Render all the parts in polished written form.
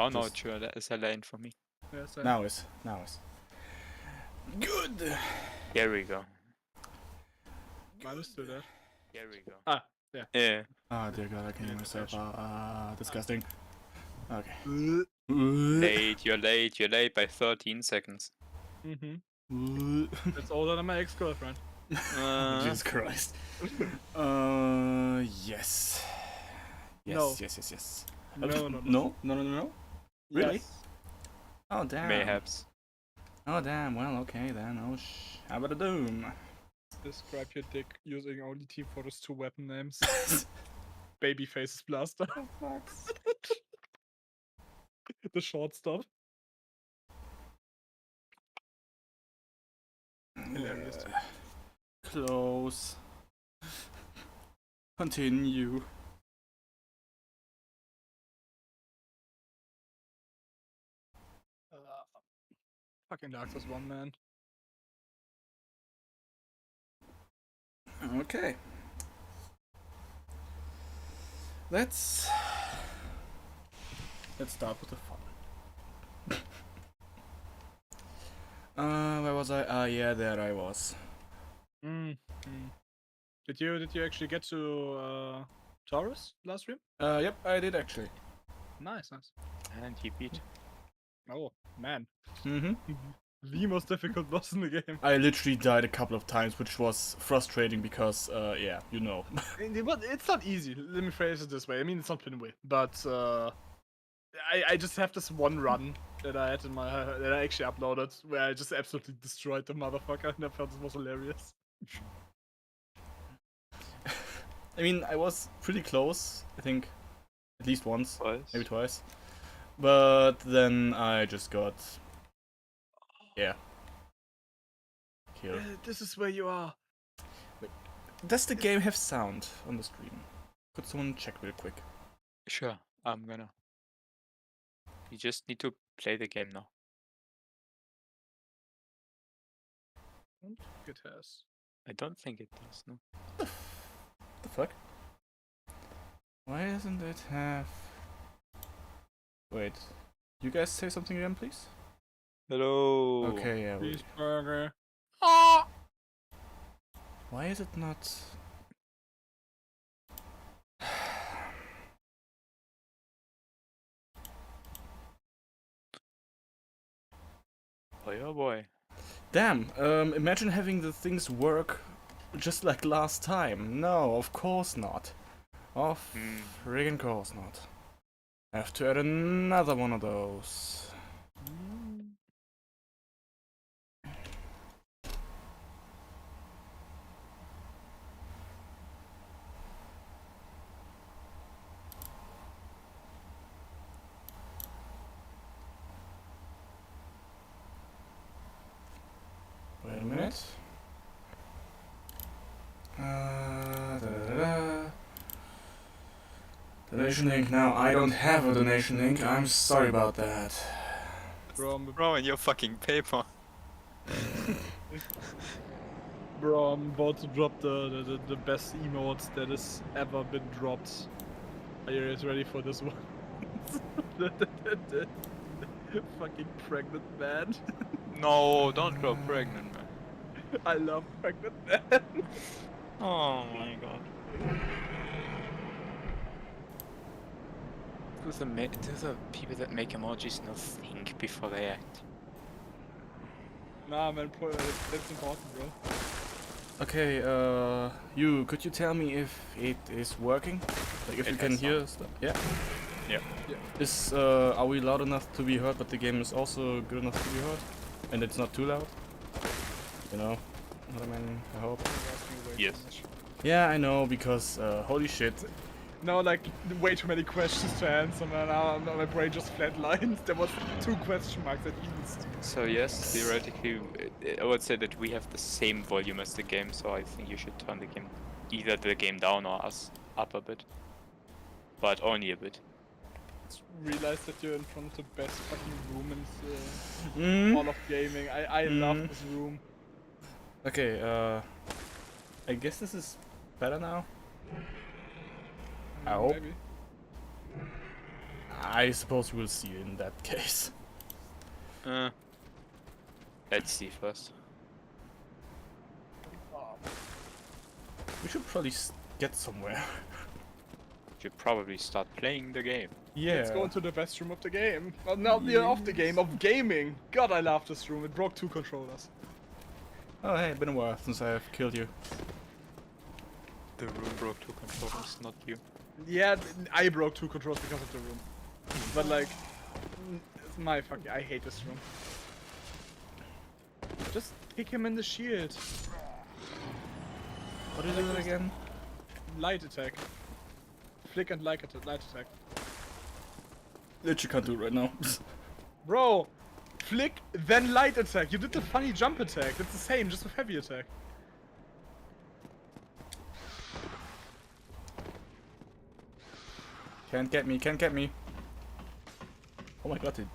Oh no, sure, that is a lane for me. Yes, Now is. Good. Here we go. Mine is still there. Here we go. Ah, yeah. Yeah. Oh dear God, I can hear myself. Disgusting. Okay. Late, you're late by 13 seconds. That's older than my ex-girlfriend. Jesus Christ. Yes. No. Yes. No. Really? Yes. Oh damn. Mayhaps. Oh damn. Well, okay then. Oh how about a doom? Describe your dick using only Team Fortress 2 weapon names. Babyface's blaster. Oh fuck. The short stuff. Hilarious. Close. Continue. Fucking Dark Souls 1, man. Okay. Let's start with the fun. Where was I? Yeah, there I was. Did you actually get to Taurus last stream? Yep, I did actually. Nice. And he beat. Oh man. Mm-hmm. The most difficult boss in the game. I literally died a couple of times, which was frustrating because, yeah, you know. But it's not easy. Let me phrase it this way. I mean, it's not Pinway, but I just have this one run that I had that I actually uploaded where I just absolutely destroyed the motherfucker, and I felt it was hilarious. I mean, I was pretty close, I think, at least once, Twice. maybe twice. But then I just got, yeah, killed. This is where you are. Wait, does the game have sound on the stream? Could someone check real quick? Sure, I'm gonna. You just need to play the game now. It has. I don't think it does, no. The fuck? Why doesn't it have... Wait, you guys say something again, please? Hello. Okay, yeah. Cheeseburger. Why is it not... Oh boy. Damn, imagine having the things work just like last time. No, of course not. Of friggin' course not. Have to add another one of those. Wait a minute. Donation link. Now I don't have a donation link. I'm sorry about that. Bro, in your fucking paper. Bro, I'm about to drop the best emotes that has ever been dropped. Are you guys ready for this one? the fucking pregnant man. No, don't go pregnant, man. I love pregnant man. Oh my god. Those are people that make emojis not think before they act. Nah, man, that's important, bro. Okay, could you tell me if it is working? Like if you can hear stuff? Yeah? Yeah. Are we loud enough to be heard, but the game is also good enough to be heard? And it's not too loud? You know what I mean, I hope. Yes. Yeah, I know, because, holy shit. No, like, way too many questions to answer, man. Now my brain just flatlined. There was 2 question marks at least. So yes, theoretically, I would say that we have the same volume as the game, so I think you should turn either the game down or us up a bit. But only a bit. Just realized that you're in front of the best fucking room in all of gaming. I love this room. Okay, I guess this is better now. I hope. Maybe. I suppose we'll see in that case. Let's see first. We should probably get somewhere. Should probably start playing the game. Yeah. Let's go into the best room of the game. Well, not the of the game, of gaming. God, I love this room. It broke 2 controllers. Oh hey, been a while since I have killed you. The room broke 2 controllers, not you. Yeah, I broke 2 controls because of the room. But like, my fucking, I hate this room. Just kick him in the shield. What is it again? Light attack. Flick and light attack. Literally can't do it right now. Bro, flick, then light attack. You did the funny jump attack. It's the same, just with heavy attack. Can't get me, can't get me. Oh my god, it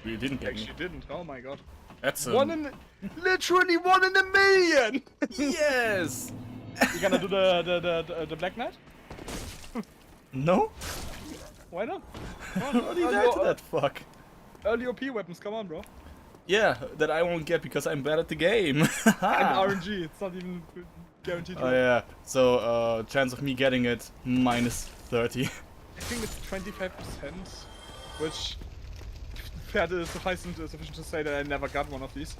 really didn't get me. Actually didn't. Oh my god. That's Literally 1 in a million! Yes! You gonna do the Black Knight? No? Why not? What do you die to that fuck? Early OP weapons, come on, bro. Yeah, that I won't get because I'm bad at the game. And RNG, it's not even guaranteed. Oh yeah, so chance of me getting it -30. I think it's 25%, which sufficient to say that I never got one of these.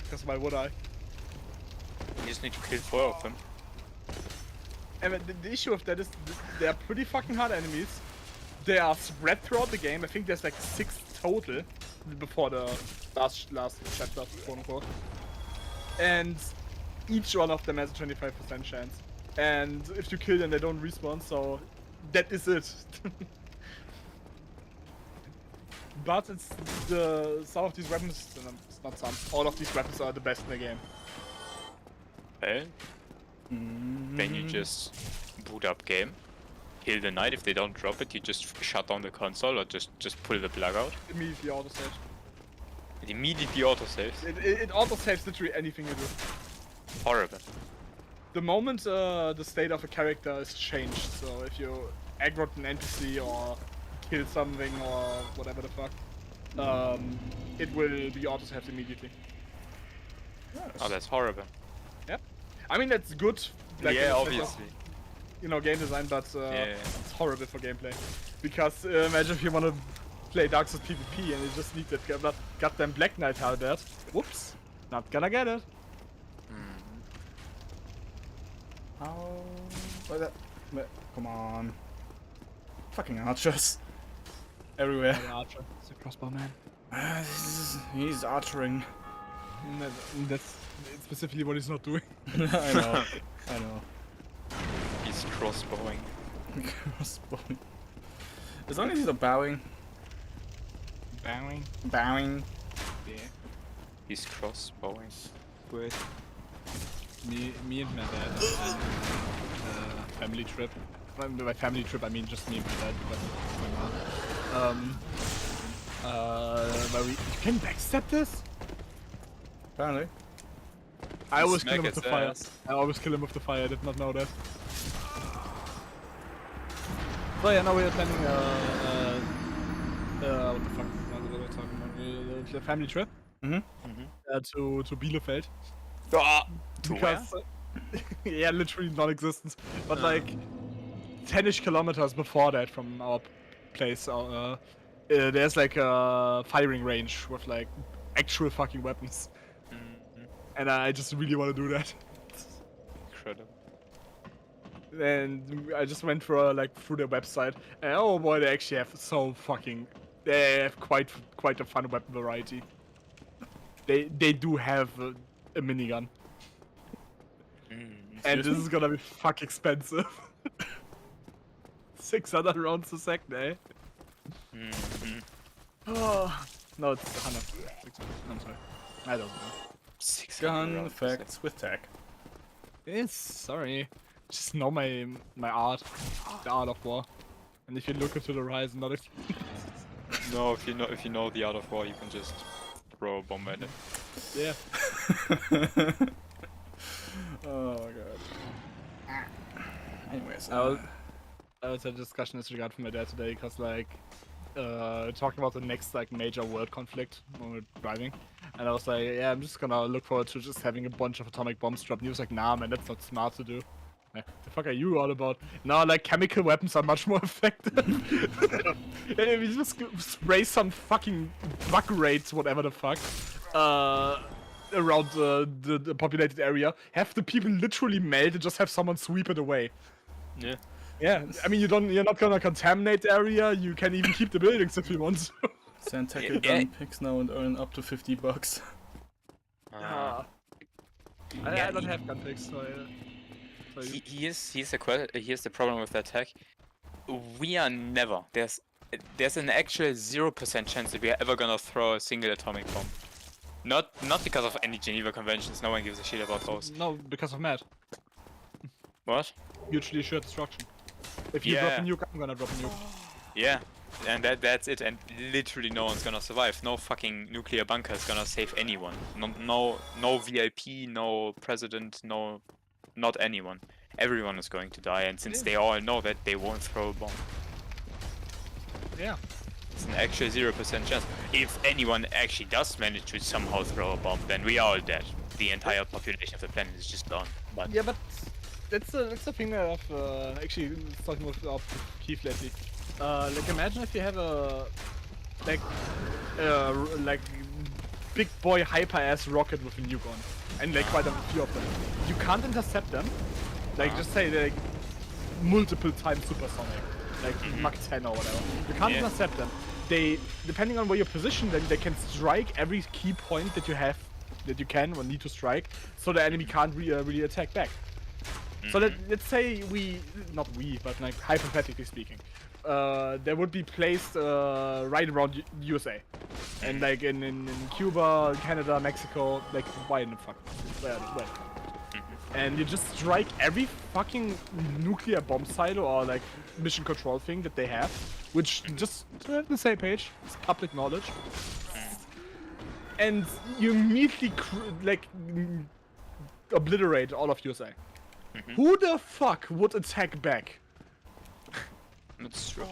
Because why would I? You just need to kill 4 of them. And the issue with that is they are pretty fucking hard enemies. They are spread throughout the game. I think there's like 6 total before the last chapter, quote unquote. And each one of them has a 25% chance. And if you kill them, they don't respawn, so that is it. But it's some of these weapons, it's not some, all of these weapons are the best in the game. Well, then you just boot up game, kill the knight. If they don't drop it, you just shut down the console or just pull the plug out. Immediately autosave. It immediately autosaves. It autosaves literally anything you do. Horrible. The moment the state of a character is changed, so if you aggroed an NPC or kill something or whatever the fuck, it will be autosaved immediately. Oh, that's horrible. Yep. I mean, that's good. Like, Yeah, it's obviously. you know, game design, but Yeah. it's horrible for gameplay. Because imagine if you want to play Dark Souls PvP and you just need that goddamn Black Knight out there. Whoops. Not gonna get it. How? Come on. Fucking archers. Everywhere. Archer. It's a crossbow man. He's archering. That's specifically what he's not doing. I know. I know. He's crossbowing. Crossbowing. As long as he's not bowing. Bowing. Bowing. Yeah. He's crossbowing. Wait. Me and my dad on a family trip. By family trip I mean just me and my dad, but my mom. Where you can backstab this? Apparently. I always Smack kill him with his the fire. ass. I always kill him with the fire, I did not know that. So yeah, now we are planning what the fuck what are we talking about? The family trip to Bielefeld. Ah! To where? Because yeah, literally non-existent. But like 10ish kilometers before that from our place, there's like a firing range with like actual fucking weapons. And I just really want to do that. Incredible. And I just went through through their website, and oh boy, they actually have they have quite a fun weapon variety. They do have a minigun. And this is gonna be fuck expensive. 600 rounds a second, eh? Oh, no, it's 100. 600. I'm sorry. I don't know. 600 Gun rounds. effects with tech. Yes, sorry. Just know my art, the art of war. And if you look into the horizon, not if No, if you know the art of war, you can just throw a bomb at it. yeah. Oh my god. Anyways, I was I was had a discussion in this regard from my dad today, because like, talking about the next like major world conflict when we're driving, and I was like, yeah, I'm just gonna look forward to just having a bunch of atomic bombs dropped. And he was like, nah, man, that's not smart to do. Like, the fuck are you all about? No, like chemical weapons are much more effective. If you just spray some fucking bug rates, whatever the fuck, around the populated area, have the people literally melt and just have someone sweep it away. Yeah. Yeah, I mean, you're not gonna contaminate the area. You can even keep the buildings if you want to. Send tackle gun picks now and earn up to $50. I don't have gun picks, so Here's the problem with that tech. We are never. There's an actual 0% chance that we are ever gonna throw a single atomic bomb. Not because of any Geneva Conventions. No one gives a shit about those. No, because of Matt. What? Mutually assured destruction. If you drop a nuke, I'm gonna drop a nuke. Yeah, and that's it. And literally no one's gonna survive. No fucking nuclear bunker is gonna save anyone. No VIP, no president, not anyone. Everyone is going to die. And since they all know that, they won't throw a bomb. Yeah. It's an actual 0% chance. If anyone actually does manage to somehow throw a bomb, then we are all dead. The entire population of the planet is just gone. But yeah, but that's the thing that I've actually talking about Keith lately. Like, imagine if you have a like big boy hyper ass rocket with a nuke on, and like quite a few of them. You can't intercept them. Like, just say like multiple times supersonic, like Mach 10 or whatever. You can't intercept them. They, depending on where you position them, they can strike every key point that you have, that you can or need to strike, so the enemy can't really attack back. So let's say not we, but like hypothetically speaking, they would be placed right around USA, and like in Cuba, Canada, Mexico, like why in the fuck, where? And you just strike every fucking nuclear bomb silo or like mission control thing that they have, which just to have the same page, it's public knowledge, and you immediately obliterate all of USA. Who the fuck would attack back? that's true.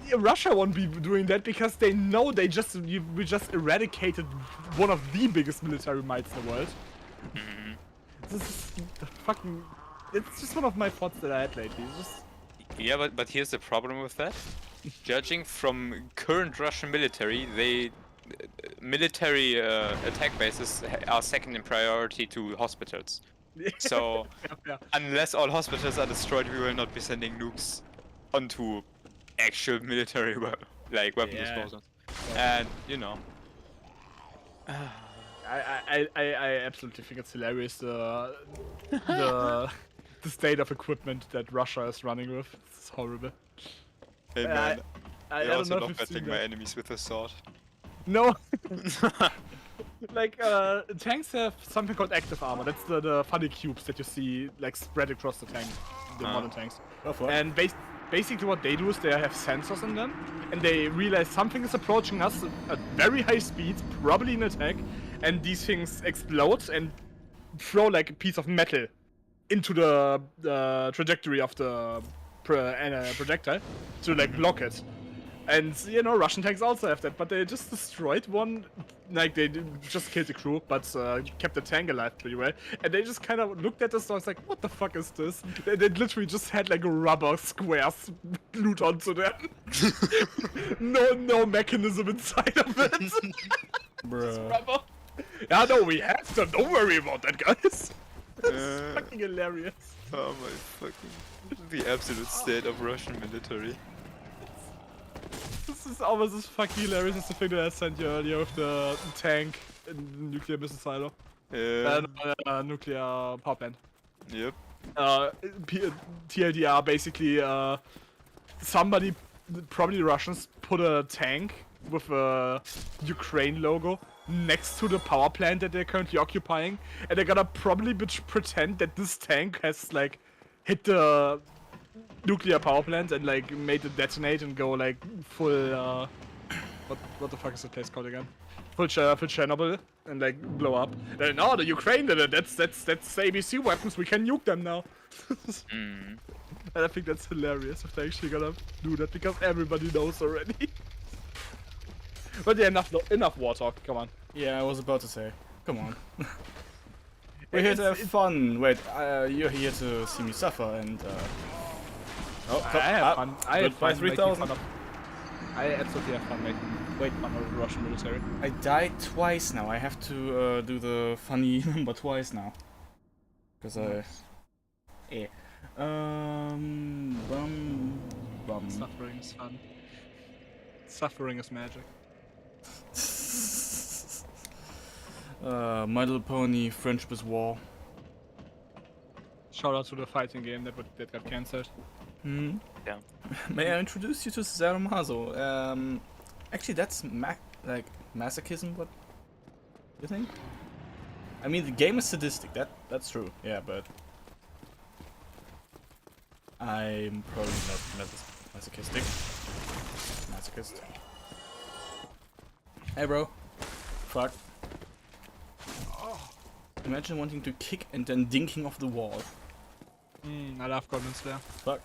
Yeah, Russia won't be doing that because they know we just eradicated one of the biggest military mights in the world. This is fucking. It's just one of my thoughts that I had lately. It's just. Yeah, but here's the problem with that. Judging from current Russian military, military attack bases are second in priority to hospitals. So, unless all hospitals are destroyed, we will not be sending nukes onto actual military weapon disposals. And you know, I absolutely think it's hilarious the state of equipment that Russia is running with. It's horrible. Hey man, I also don't know love if you've seen battling my that. enemies with a sword. No. Like, tanks have something called active armor. That's the funny cubes that you see, like, spread across the tank, the modern tanks. And basically what they do is they have sensors in them, and they realize something is approaching us at very high speeds, probably an attack, and these things explode and throw, like, a piece of metal into the trajectory of the projectile to, like, block it. And, you know, Russian tanks also have that, but they just destroyed one, like, they just killed the crew, but kept the tank alive pretty well. And they just kind of looked at this and was like, what the fuck is this? They literally just had, like, rubber squares glued onto them. no mechanism inside of it. Bruh. Rubber. Yeah, no, we have to. Don't worry about that, guys. It's fucking hilarious. Oh my fucking... The absolute state of Russian military. This is almost as fucking hilarious as the thing that I sent you earlier with the tank in the nuclear missile silo. Yeah. Nuclear power plant. Yep. TLDR, basically, somebody, probably Russians, put a tank with a Ukraine logo next to the power plant that they're currently occupying, and they're gonna probably pretend that this tank has, like, hit the nuclear power plant and, like, made it detonate and go, like, full, what the fuck is the place called again? Full Chernobyl and, like, blow up. No, the Ukraine did it. That's ABC weapons. We can nuke them now. And I think that's hilarious if they're actually gonna do that because everybody knows already. But yeah, enough war talk. Come on. Yeah, I was about to say. Come on. We're here to have fun. Wait, you're here to see me suffer and. Oh, I have fun. I have goodbye, fun making 3000. fun of. I absolutely have fun making fun of the Russian military. I died twice now. I have to do the funny number twice now. Because Eh. Bum. Suffering is fun. Suffering is magic. My Little Pony, Friendship is War. Shout out to the fighting game that got cancelled. Hmm. Yeah. May I introduce you to Sarumazo? Actually, that's like masochism. What you think? I mean, the game is sadistic. That's true. Yeah, but I'm probably not masochistic. Masochist. Hey, bro. Fuck. Imagine wanting to kick and then dinking off the wall. I love Goblin Slayer. Fuck.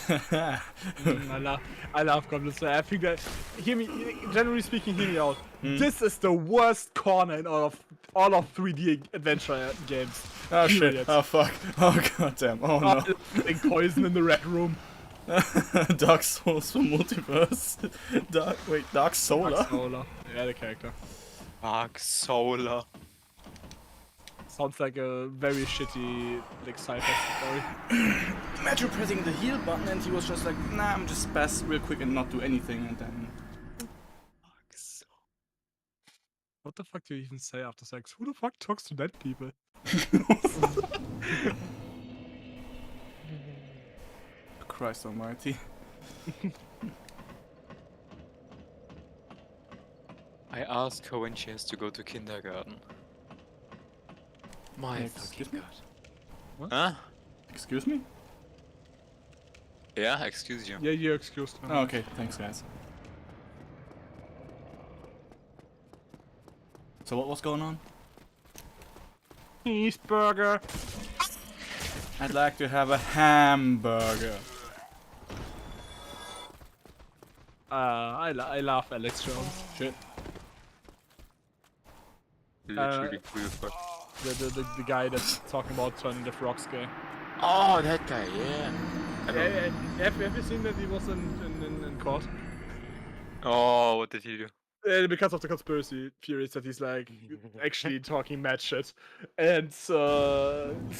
I love Goblin Slayer. I think that, generally speaking, hear me out. This is the worst corner in all of 3D adventure games. Oh shit. Period. Oh fuck. Oh goddamn. Oh no. Like poison in the red room. Dark Souls for multiverse. Dark Solar. Dark Solar. Yeah, the character. Dark Solar. Sounds like a very shitty like sci-fi story. Imagine pressing the heal button and he was just like, nah, I'm just spaz real quick and not do anything and then. What the fuck do you even say after sex? Who the fuck talks to dead people? Christ almighty. I ask her when she has to go to kindergarten. My Excuse fucking me? god. What? Huh? Excuse me? Yeah, excuse you. Yeah, you're excused. Oh, okay, thanks guys. So what was going on? Cheeseburger. I'd like to have a hamburger. I love Alex Jones. Shit. Literally cool as fuck. The guy that's talking about turning the frogs gay. Oh, that guy, yeah. Have you seen that he was in court? Oh, what did he do? Because of the conspiracy theories that he's like actually talking mad shit, and this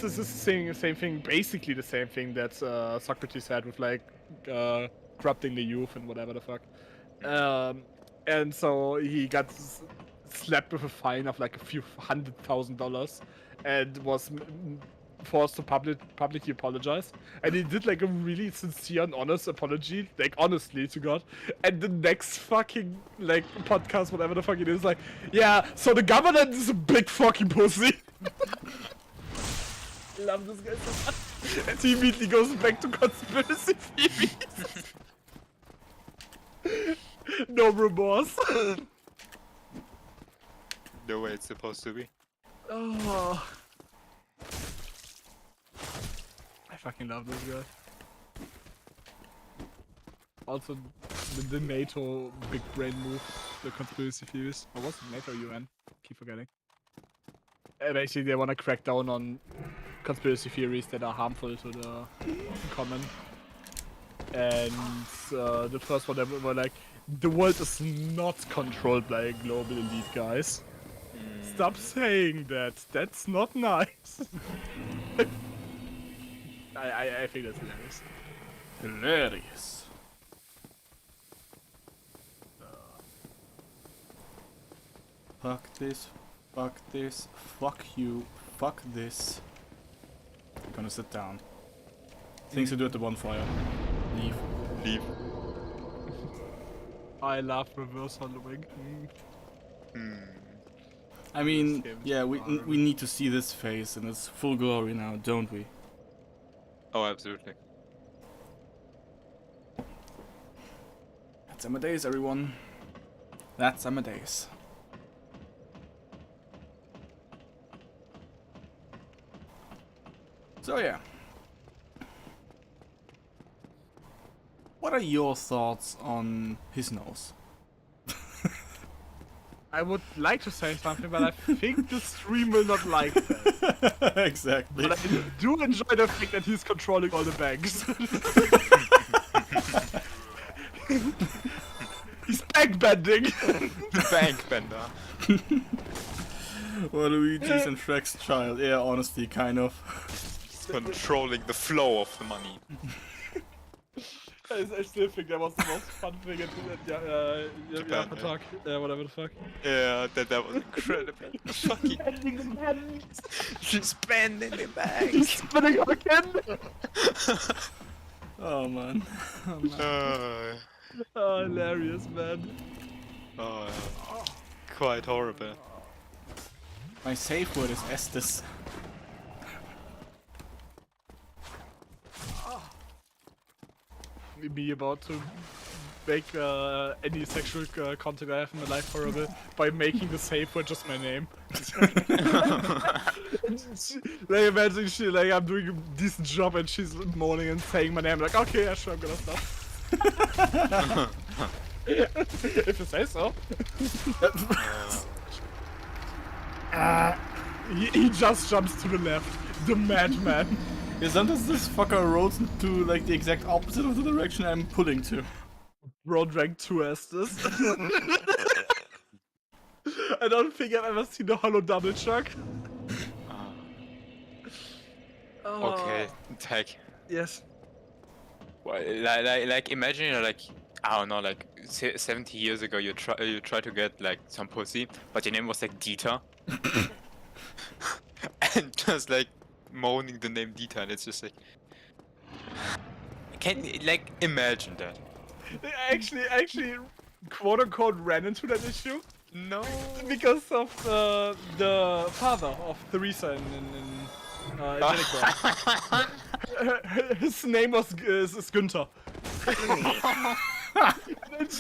is the same thing, basically the same thing that Socrates had with like corrupting the youth and whatever the fuck, and so he got slapped with a fine of like a few $100,000 and was forced to publicly apologize, and he did like a really sincere and honest apology, like honestly to God. And the next fucking like podcast, whatever the fuck it is, like, yeah, so the government is a big fucking pussy. Love this guy so much. And he immediately goes back to conspiracy theories. No remorse. The way it's supposed to be. Oh. I fucking love this guy. Also, the NATO big brain move, the conspiracy theories. Or was it NATO or UN? Keep forgetting. Basically, they want to crack down on conspiracy theories that are harmful to the common. And the first one, they were like, the world is not controlled by a global elite, guys. Stop saying that. That's not nice. I think that's hilarious. Hilarious. Fuck this. Fuck this. Fuck you. Fuck this. I'm gonna sit down. Things to do at the bonfire. Leave. Leave. I love reverse hollowing. I mean, This game is yeah, we fun. need to see this face in its full glory now, don't we? Oh, absolutely. That's Amadeus, everyone. That's Amadeus. So yeah. what are your thoughts on his nose? I would like to say something, but I think the stream will not like that. Exactly. But I do enjoy the fact that he's controlling all the banks. He's bank bending. The bank bender. Well, Luigi's and Shrek's child. Yeah, honestly, kind of. He's controlling the flow of the money. I still think that was the most fun thing at Japan, Talk. Yeah, whatever the fuck. Yeah, that was incredible. Fucking. She's bending the bank. He's spinning again. Oh man. Oh, man. Oh, hilarious, man. Oh, yeah. Quite horrible. My safe word is Estes. Me about to make any sexual contact I have in my life horrible by making the safe word just my name. Like imagine she like I'm doing a decent job and she's moaning and saying my name like okay yeah sure I'm gonna stop. If you say so. He just jumps to the left. The madman. Yeah, sometimes this fucker rolls into like the exact opposite of the direction I'm pulling to. Road rank 2 Estes. I don't think I've ever seen a hollow double chuck. Okay, tag. Yes. Well, like imagine you're like I don't know, like 70 years ago you try to get like some pussy, but your name was like Dieter, and just like moaning the name Dieter, and it's just like can like imagine that. I actually, quote unquote, ran into that issue No. because of the father of Theresa in Angelica. His name is Günther.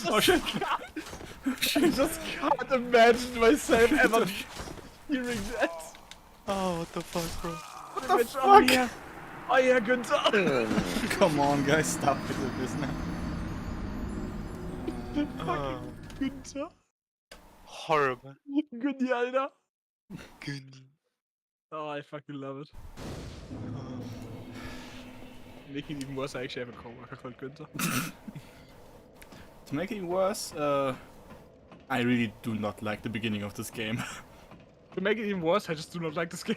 Oh shit! I just can't imagine myself ever hearing that. Oh, what the fuck, bro? What the fuck? Oh yeah, Günther. Come on, guys, stop with this now. Günther. Horrible. Günni, Alter. Günni. Oh, I fucking love it. Making it even worse, I actually have a coworker called Günther. To make it worse, I really do not like the beginning of this game. To make it even worse, I just do not like this game.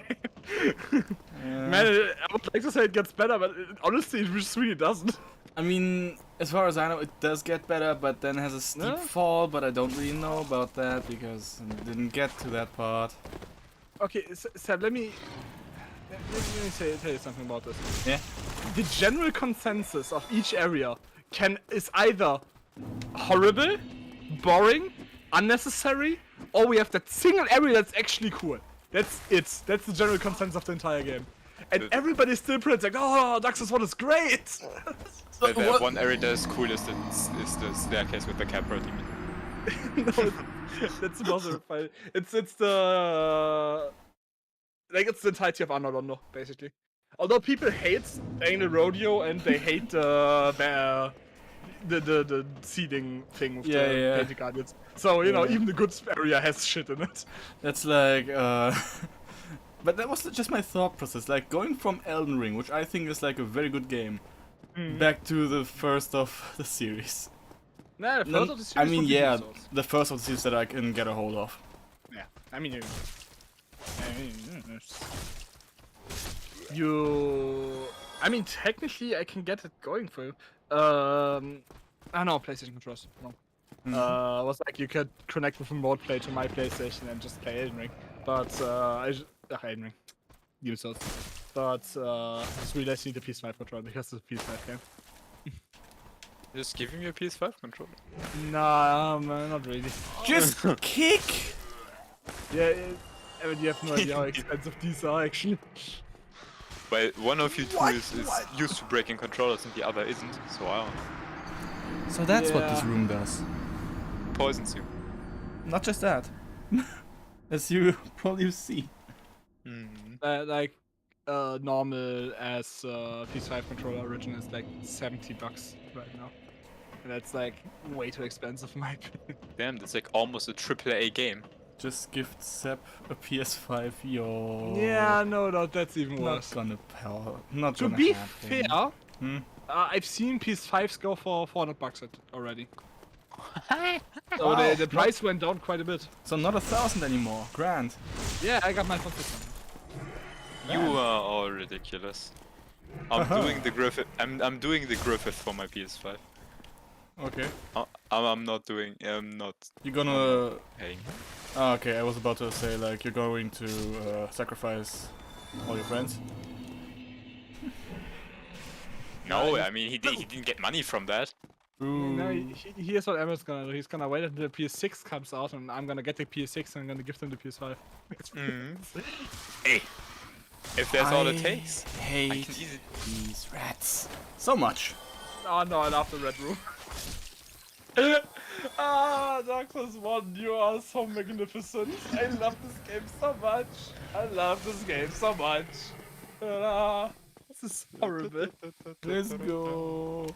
Man, I would like to say it gets better, but honestly, it just really doesn't. I mean, as far as I know, it does get better, but then has a steep fall, but I don't really know about that because I didn't get to that part. Okay, Seb, let me tell you something about this. Yeah? The general consensus of each area is either horrible, boring, unnecessary, or we have that single area that's actually cool. That's it. That's the general consensus of the entire game. And everybody's still pretty like, oh, Dax's one is great! The one area that is cool is the staircase with the Capra demon. No, that's another fight. It's the it's the entirety of Anor Londo, basically. Although people hate Anal Rodeo and they hate the seeding thing with the Painted Guardians. So you know, even the good area has shit in it. That's like, but that was just my thought process. Like going from Elden Ring, which I think is like a very good game, back to the first of the series. Nah, the first of the series. I mean, yeah, Souls. the first of the series that I can get a hold of. Yeah, I mean, I mean, technically, I can get it going for you. I know PlayStation controls. No. Was like you could connect with remote play to my PlayStation and just play Elden Ring. But Elden Ring, Demon's Souls. But just really nice to need the PS5 controller because it's a PS5 game. Just give him your PS5 controller. Nah, man, not really. Just kick! Yeah, I mean, you have no idea how expensive these are actually. Well, one of you two is used to breaking controllers and the other isn't, so I don't know. So that's what this room does. Poisons you. Not just that. As you probably see. Like normal as PS5 controller original is like $70 right now. And that's like way too expensive in my opinion. Damn, that's like almost a AAA game. Just gift Sep a PS5, yo. Yeah, no, that's even Not worse. gonna pal. Not To gonna be happen. fair, Hmm? I've seen PS5s go for $400 already. So Wow, the price went down quite a bit. So not 1,000 anymore. Grand. Yeah, I got mine for 600. You are all ridiculous. I'm doing the Griffith. I'm doing the Griffith for my PS5. Okay. I'm not doing. I'm not You're gonna. paying. Ah, okay, I was about to say like you're going to sacrifice all your friends. No, I mean he didn't get money from that. No, Ooh. here's what Emma's gonna do. He's gonna wait until the PS6 comes out, and I'm gonna get the PS6 and I'm gonna give them the PS5. Hey, if that's all it takes, I Hate can easily. these rats so much. Oh no, I love the Red Room. Dark Souls 1, you are so magnificent. I love this game so much. I love this game so much. This is horrible. Let's go.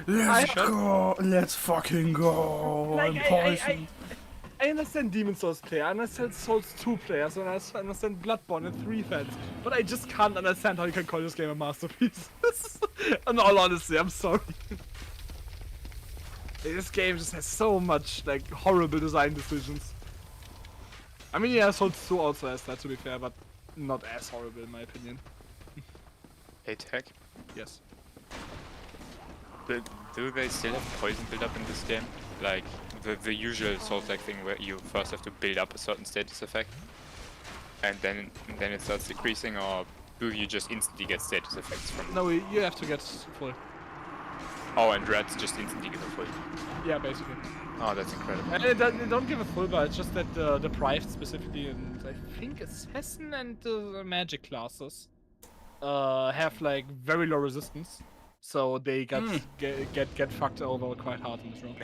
Let's go. Let's fucking go. Like, I'm poisoned. I understand Demon Souls player, I understand Souls 2 players, and I understand Bloodborne and 3 fans, but I just can't understand how you can call this game a masterpiece. In all honesty, I'm sorry. This game just has so much like horrible design decisions. I mean, yeah, Souls 2 also has that, to be fair, but not as horrible in my opinion. Hey Tech, Yes. do they still have poison build up in this game? Like the usual Souls-like thing where you first have to build up a certain status effect, and then it starts decreasing, or do you just instantly get status effects from? No, you have to get full. Oh, and rats just instantly give a full. Yeah, basically. Oh, that's incredible. And they don't give a full, but it's just that the Deprived specifically, and I think Assassin and the Magic classes have like very low resistance, so they get fucked over quite hard in this room.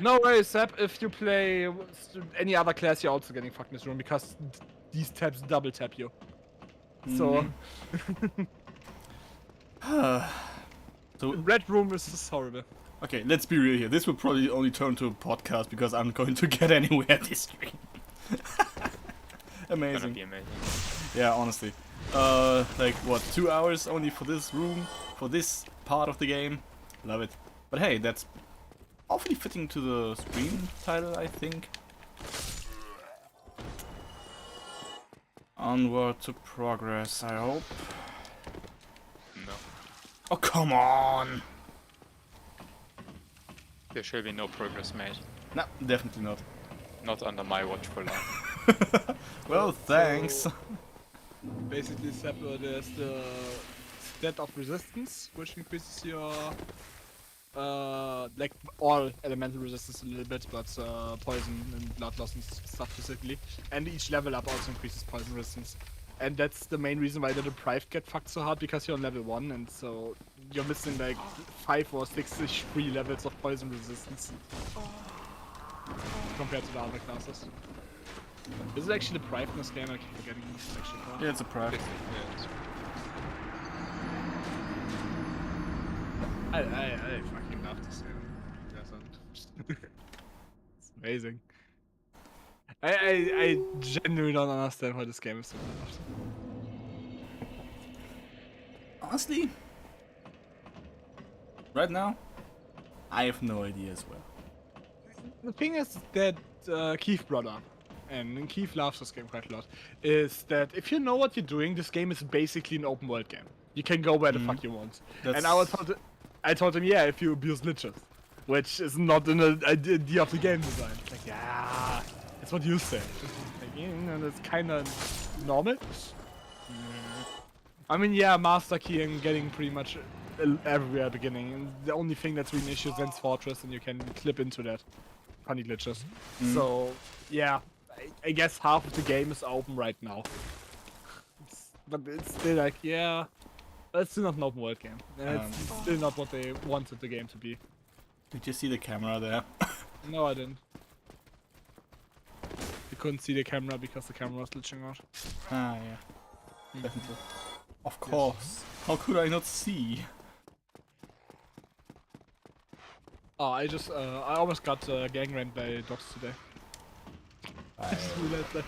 No worries, Sep. If you play any other class, you're also getting fucked in this room because these tabs double tap you. So So Red Room is just horrible. okay, let's be real here. This will probably only turn to a podcast because I'm going to get anywhere this stream. Gonna Amazing. be amazing. Yeah, honestly. Like what, 2 hours only for this room, for this part of the game? Love it. But hey, that's awfully fitting to the stream title, I think. Onward to progress, I hope. No, Oh, come on! there shall be no progress made. No, definitely not. Not under my watchful eye. Well, thanks. Basically, Sep, there's the stat of resistance, which increases your like all elemental resistance a little bit, but poison and blood loss and stuff specifically. And each level up also increases poison resistance. And that's the main reason why the Deprived get fucked so hard, because you're on level 1, and so you're missing like 5 or 6-ish free levels of poison resistance compared to the other classes. Is it actually Deprived in this game? I keep forgetting this actually. Yeah, it's a pride. I fucking love this game. It's amazing. I genuinely don't understand why this game is so loved. Honestly, right now, I have no idea as well. The thing is that Keith brought up, and Keith loves this game quite a lot, is that if you know what you're doing, this game is basically an open world game. You can go where the fuck you want. And I told him, yeah, if you abuse glitches, which is not in the idea of the game design. It's like, yeah, that's what you say. Like, yeah, that's kind of normal. I mean, yeah, master key and getting pretty much everywhere at the beginning. And the only thing that's really an issue is Zen's Fortress, and you can clip into that. Funny glitches. So, yeah, I guess half of the game is open right now. But it's still like, yeah, but it's still not an open world game. And it's still not what they wanted the game to be. Did you see the camera there? No, I didn't. You couldn't see the camera because the camera was glitching out. Ah, yeah. Definitely. Of course. How could I not see? Oh, I almost got gang raped by dogs today. I just realized that.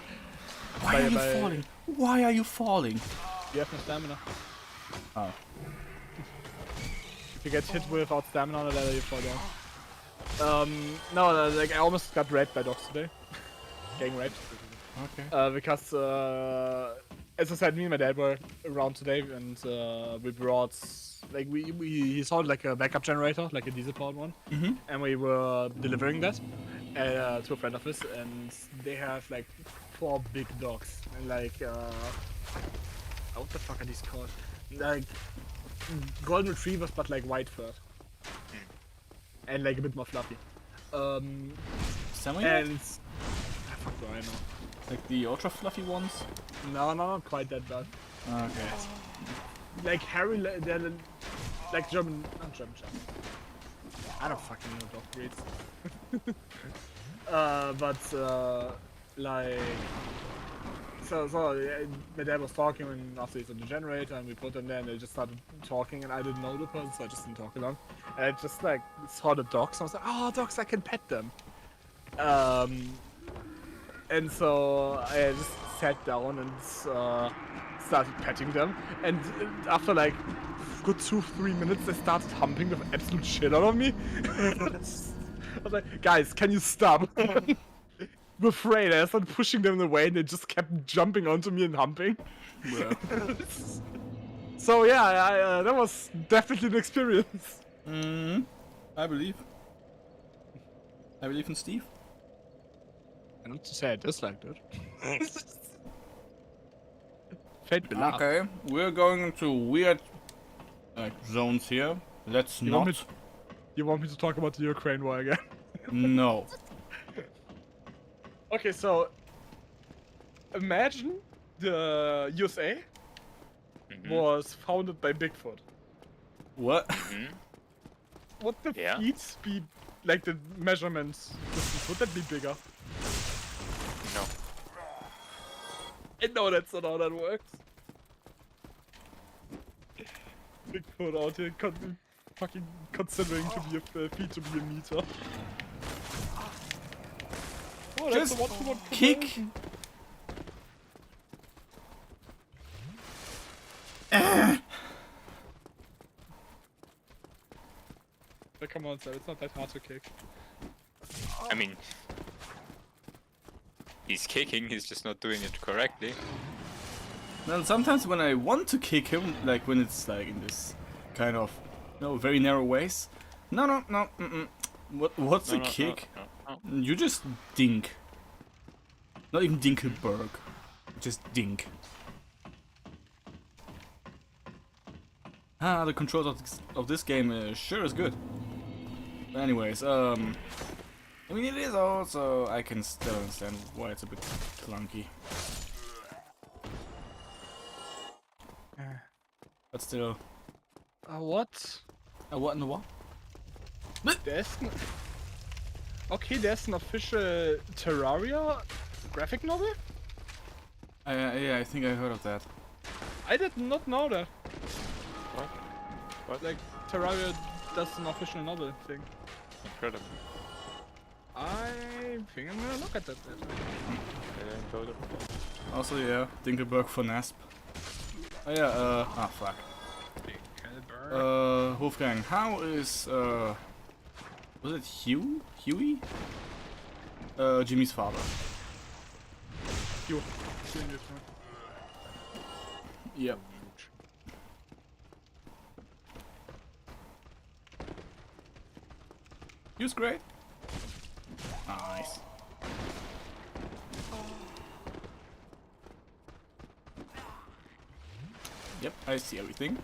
Why are you falling? Why are you falling? You have no stamina. Oh. If you get hit without stamina on a ladder, you fall down. No, like I almost got raped by dogs today. Gang raped. Okay. Because, as I said, me and my dad were around today, and we brought, like, he saw like a backup generator, like a diesel-powered one, and we were delivering that to a friend of his, and they have like 4 big dogs, and like, what the fuck are these called? Like, golden retrievers, but like white fur, and like a bit more fluffy. Semi? And fuck do I know? Like the ultra fluffy ones? No, not quite that bad. Okay. Like Harry, they're like German, not German Shepherds. I don't fucking know dog breeds. Like, so my dad was talking and after he's on the generator and we put them there and they just started talking and I didn't know the person, so I just didn't talk along. And I just like saw the dogs and I was like, oh, dogs, I can pet them. And so I just sat down and started petting them. And after like good 2-3 minutes, they started humping the absolute shit out of me. I was like, guys, can you stop? I'm afraid. I started pushing them away and they just kept jumping onto me and humping. Well. So yeah, that was definitely an experience. I believe. I believe in Steve. I not to say I disliked it. Fate beloved. Okay, we're going into weird zones here. Let's not. You want me to talk about the Ukraine war again? No. Okay, so imagine the USA was founded by Bigfoot. What? What the Yeah. feet speed, like the measurements, would that be bigger? No. I know that's not how that works. Bigfoot out here fucking considering to be a feet to be a meter. Oh, that's Just a 1-to-1 kick. conversion. But come on, sir, it's not that hard to kick. I mean, he's kicking, he's just not doing it correctly. Well, sometimes when I want to kick him, like when it's like in this kind of, very narrow ways. No. What's a kick? No. You just dink. Not even Dinkelberg. Just dink. The controls of this game sure is good. But anyways, I mean it is also, I can still understand why it's a bit clunky. But still. What? What in the what? There's okay, there's an official Terraria graphic novel? Yeah, I think I heard of that. I did not know that. What? Like, Terraria does an official novel thing. Incredible. I think I'm gonna look at that later. Also, yeah, Dinkelberg for NASP. Oh yeah, fuck. Wolfgang, how is, was it Huey? Jimmy's father. You. Yep. He was great. Nice. Yep, I see everything.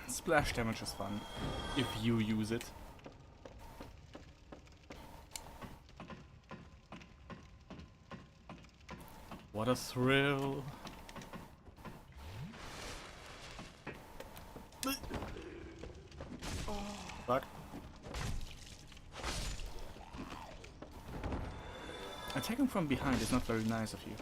Splash damage is fun, if you use it. What a thrill. Fuck. Attacking from behind is not very nice of you.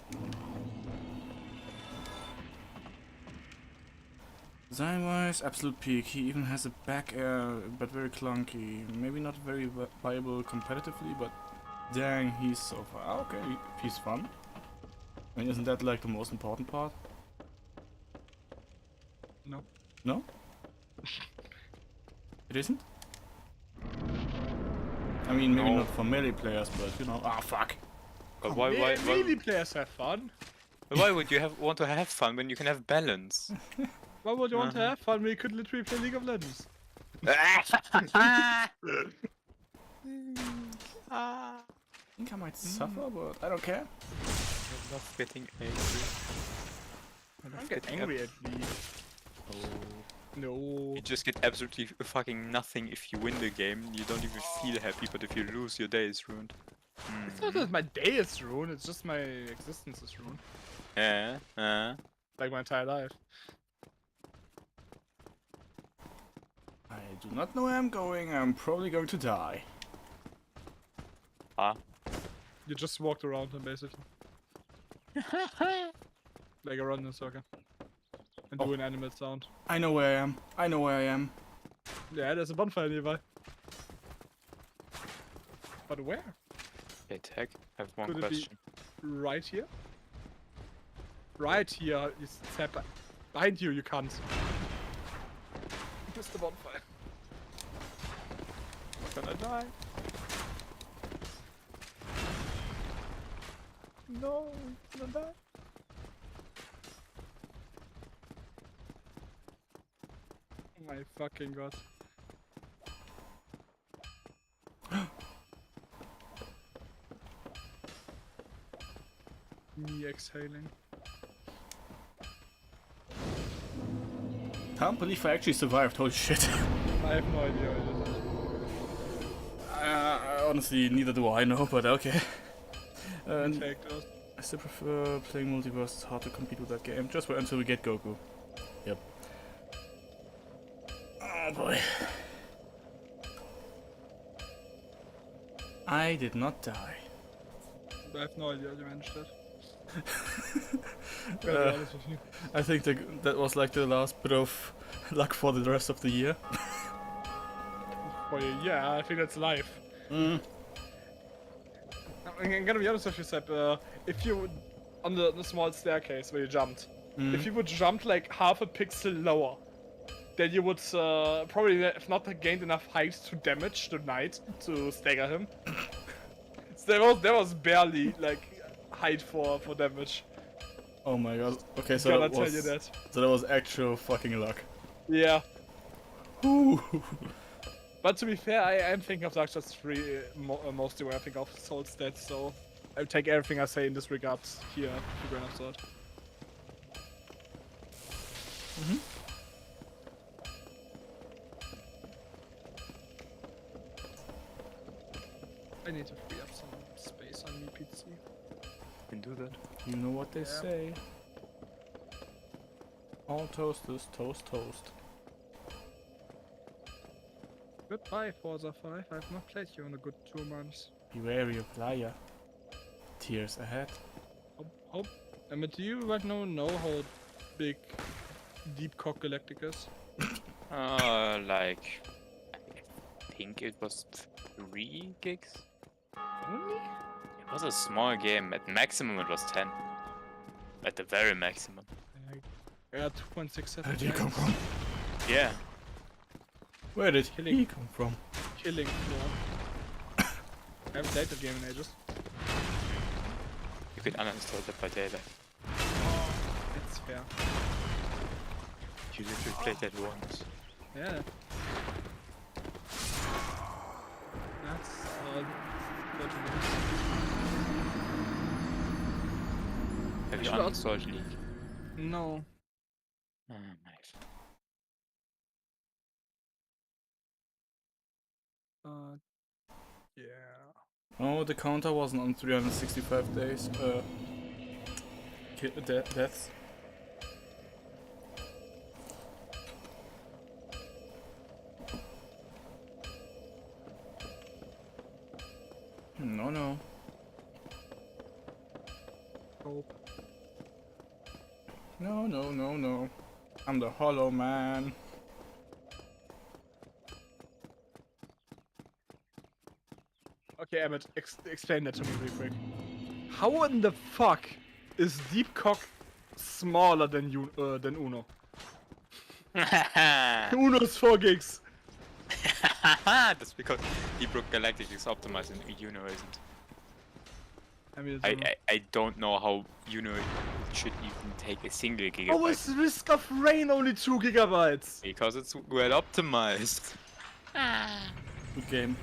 Design-wise, absolute peak. He even has a back air, but very clunky. Maybe not very viable competitively, but dang, he's so far. Okay, he's fun. I mean, isn't that like the most important part? No. No? It isn't? I mean, maybe No. not for melee players, but you know. Ah, fuck! But Melee players have fun. why would you want to have fun when you can have balance? Why would you want to have fun when you could literally play League of Legends? I think I might suffer, but I don't care. I love getting angry. I Don't get angry at me. No. You just get absolutely fucking nothing if you win the game. You don't even feel happy, but if you lose, your day is ruined. It's not that my day is ruined, it's just my existence is ruined. Yeah, Like my entire life. I do not know where I'm going. I'm probably going to die. You just walked around him basically. Like a run in a circle. And do an animal sound. I know where I am. I know where I am. Yeah, there's a bonfire nearby. But where? Hey, Tech, I have one Could it be- question. Right here? Right here, you step behind you, you can't. Missed the bonfire. Gonna die. No, gonna die. Oh my fucking god. Me exhaling. Can't believe I actually survived. Holy shit. I have no idea what it is. Honestly, neither do I know, but okay. Take those. I still prefer playing multiverse. It's hard to compete with that game. Just wait until we get Goku. Yep. Oh boy. I did not die. I have no idea how you managed that. Gotta be honest with you. I think that was like the last bit of luck for the rest of the year. For you, yeah, I think that's life. Mm. I'm gonna be honest with you, Sep. If you would, on the small staircase where you jumped, if you would jump like half a pixel lower, then you would probably have not gained enough height to damage the knight to stagger him. So there was barely like height for damage. Oh my god. Okay, so Gotta that tell was you that. so that was actual fucking luck. Yeah. Ooh. But to be fair, I am thinking of Dark Souls 3 mostly when I think of Soul stats, so I take everything I say in this regard here to grain of salt. I need to free up some space on me PC. Can do that. You know what they Yeah. say. All toast is toast toast. Goodbye, Forza 5. I've not played you in a good 2 months. Be wary of liar. Tears ahead. Hope. I mean, do you right now know how big Deep Cock Galactic is? Like, I think it was 3 gigs. Only? It was a small game. At maximum, it was 10. At the very maximum. Yeah, 2.67. Where did you come from? Yeah. Where did Killing. he come from? Killing floor. I haven't played the game in ages. You could uninstall that by daylight. It's fair. You literally played that once. Yeah. That's 30 minutes. Have you should also- uninstalled League? No. Oh, nice. Yeah. Oh, the counter wasn't on 365 days. Deaths. No, no. No, no, no, no. I'm the Hollow Man. Okay, Emmett, explain that to me real quick. How in the fuck is Deep Cock smaller than Uno? Uno is 4 gigs. That's because Deep Rock Galactic is optimized and Uno isn't. I mean, it's I don't know how Uno should even take a single gigabyte. how is Risk of Rain only 2 gigabytes? Because it's well optimized. Good game.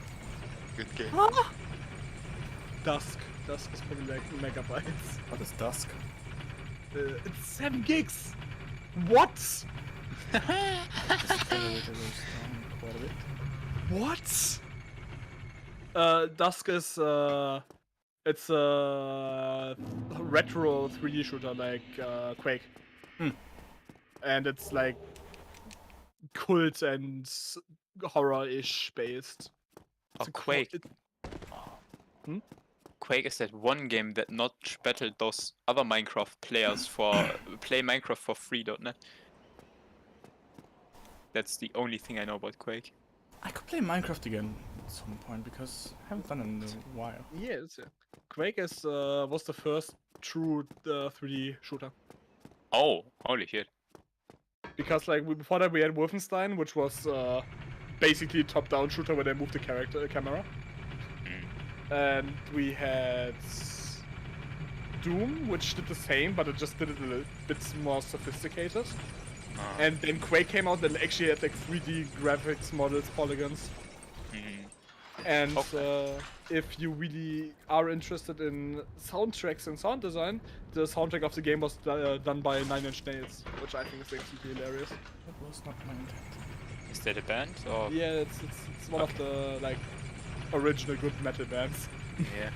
Good game. Huh? Dusk is probably like megabytes. What is Dusk? It's 7 gigs. What? Accelerator goes down quite a bit. What? Dusk is it's a retro 3D shooter like Quake. Hmm. And it's like cult and horror-ish based. Oh, It's a Quake. Hmm? Quake is that one game that not battled those other Minecraft players for play Minecraft for free.net. That's the only thing I know about Quake. I could play Minecraft again at some point because I haven't done it in a while. Yeah, Quake is was the first true 3D shooter. Oh, holy shit. Because like before that we had Wolfenstein, which was basically a top-down shooter where they moved the camera. And we had Doom, which did the same, but it just did it a little bit more sophisticated. And then Quake came out and actually had like 3D graphics models, polygons. And if you really are interested in soundtracks and sound design, the soundtrack of the game was done by 9 Inch Nails, which I think is absolutely hilarious. That was not my intent. Is that a band or? Yeah, it's one of the like original good metal bands. Yeah.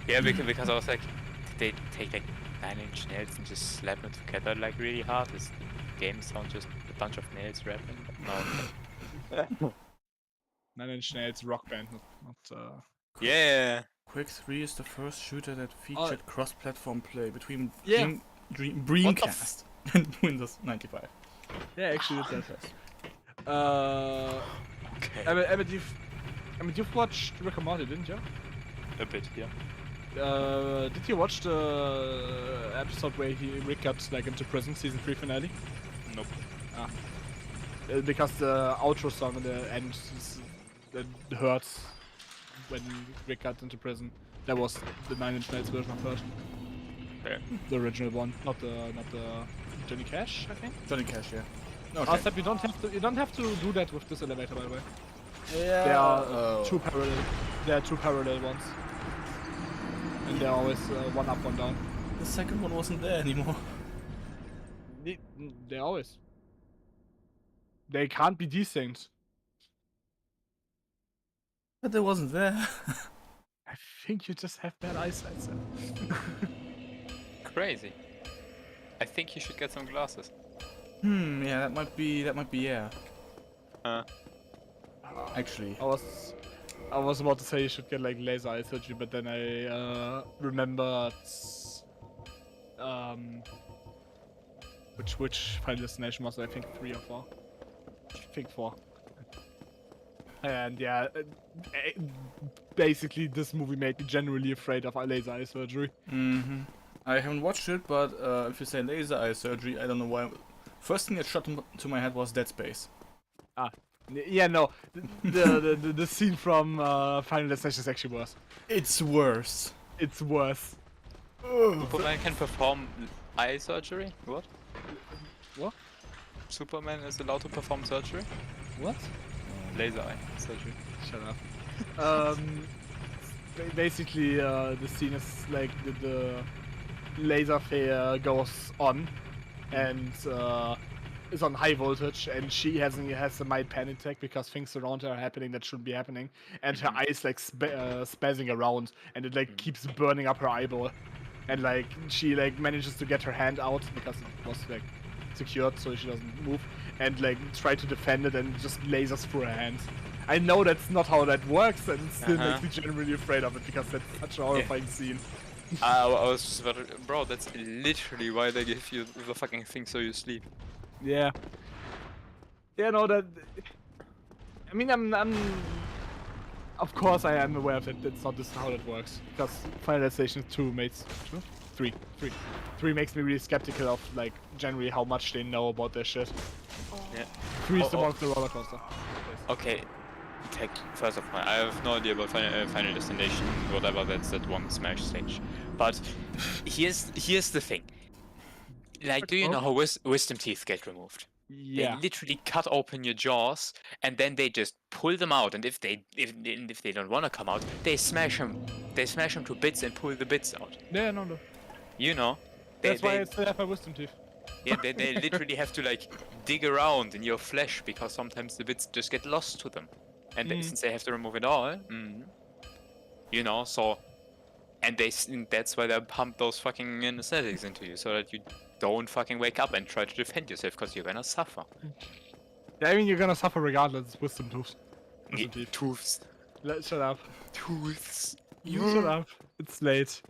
Yeah, because I was like, did they take like 9 Inch Nails and just slap it together like really hard? Is the game sound just a bunch of nails rapping? No. 9 Inch Nails rock band, not Yeah. Quake 3 is the first shooter that featured cross-platform play between Yeah. Dreamcast and Windows 95. yeah, actually did that. Okay. Emmett, you've watched Rick and Morty, didn't you? A bit, yeah. Did you watch the episode where Rick got like into prison, season 3 finale? Nope. Because the outro song at the end that hurts when Rick got into prison. That was the 9 Inch Nails version of it. Okay. The original one, not the Johnny Cash, I think. Johnny Cash, yeah. Okay. Except you don't have to do that with this elevator, by the way. Yeah. There are two parallel. There are 2 parallel ones, and they're always one up, one down. The second one wasn't there anymore. They're always. They can't be desynced. But it wasn't there. I think you just have bad eyesight, sir. Crazy. I think you should get some glasses. Yeah, that might be yeah. Actually. I was about to say you should get like laser eye surgery, but then I remembered which Final Destination was, I think 3 or 4. I think 4. And yeah, basically this movie made me generally afraid of laser eye surgery. I haven't watched it, but if you say laser eye surgery, I don't know why. First thing that shot to my head was Dead Space. Yeah, no, the scene from Final Destination is actually worse. It's worse. It's worse. Superman can perform eye surgery? What? What? Superman is allowed to perform surgery? What? Laser eye surgery. Shut up. Basically, the scene is like the laser flare goes on, and is on high voltage, and she has a mild panic attack because things around her are happening that shouldn't be happening, and her eyes like spazzing around, and it like keeps burning up her eyeball, and like she like manages to get her hand out because it was like secured so she doesn't move, and like try to defend it, and just lasers through her hand. I know that's not how that works, and it still makes me genuinely afraid of it because that's such a horrifying scene. I was just about to, bro, that's literally why they give you the fucking thing so you sleep. Yeah. Yeah, no, that. I mean, of course, I am aware of it. That's not just how it works. Because Finalization 2 makes 3 makes me really skeptical of like generally how much they know about their shit. Yeah. 3 is the Oh, one with the roller coaster. Okay, first of all, I have no idea about Final Destination, whatever. That's that one Smash stage. But here's the thing. Like, do you know how wisdom teeth get removed? Yeah. They literally cut open your jaws, and then they just pull them out. And if they don't want to come out, they smash them. They smash them to bits and pull the bits out. Yeah, no. You know. That's why I still have my wisdom teeth. Yeah, they literally have to like dig around in your flesh because sometimes the bits just get lost to them, and since they have to remove it all, you know, so, and that's why they pump those fucking anesthetics into you so that you don't fucking wake up and try to defend yourself because you're gonna suffer. Yeah, I mean, you're gonna suffer regardless. Wisdom teeth. Wisdom teeth. Tooths. Shut up. Tooths. You shut up. It's late.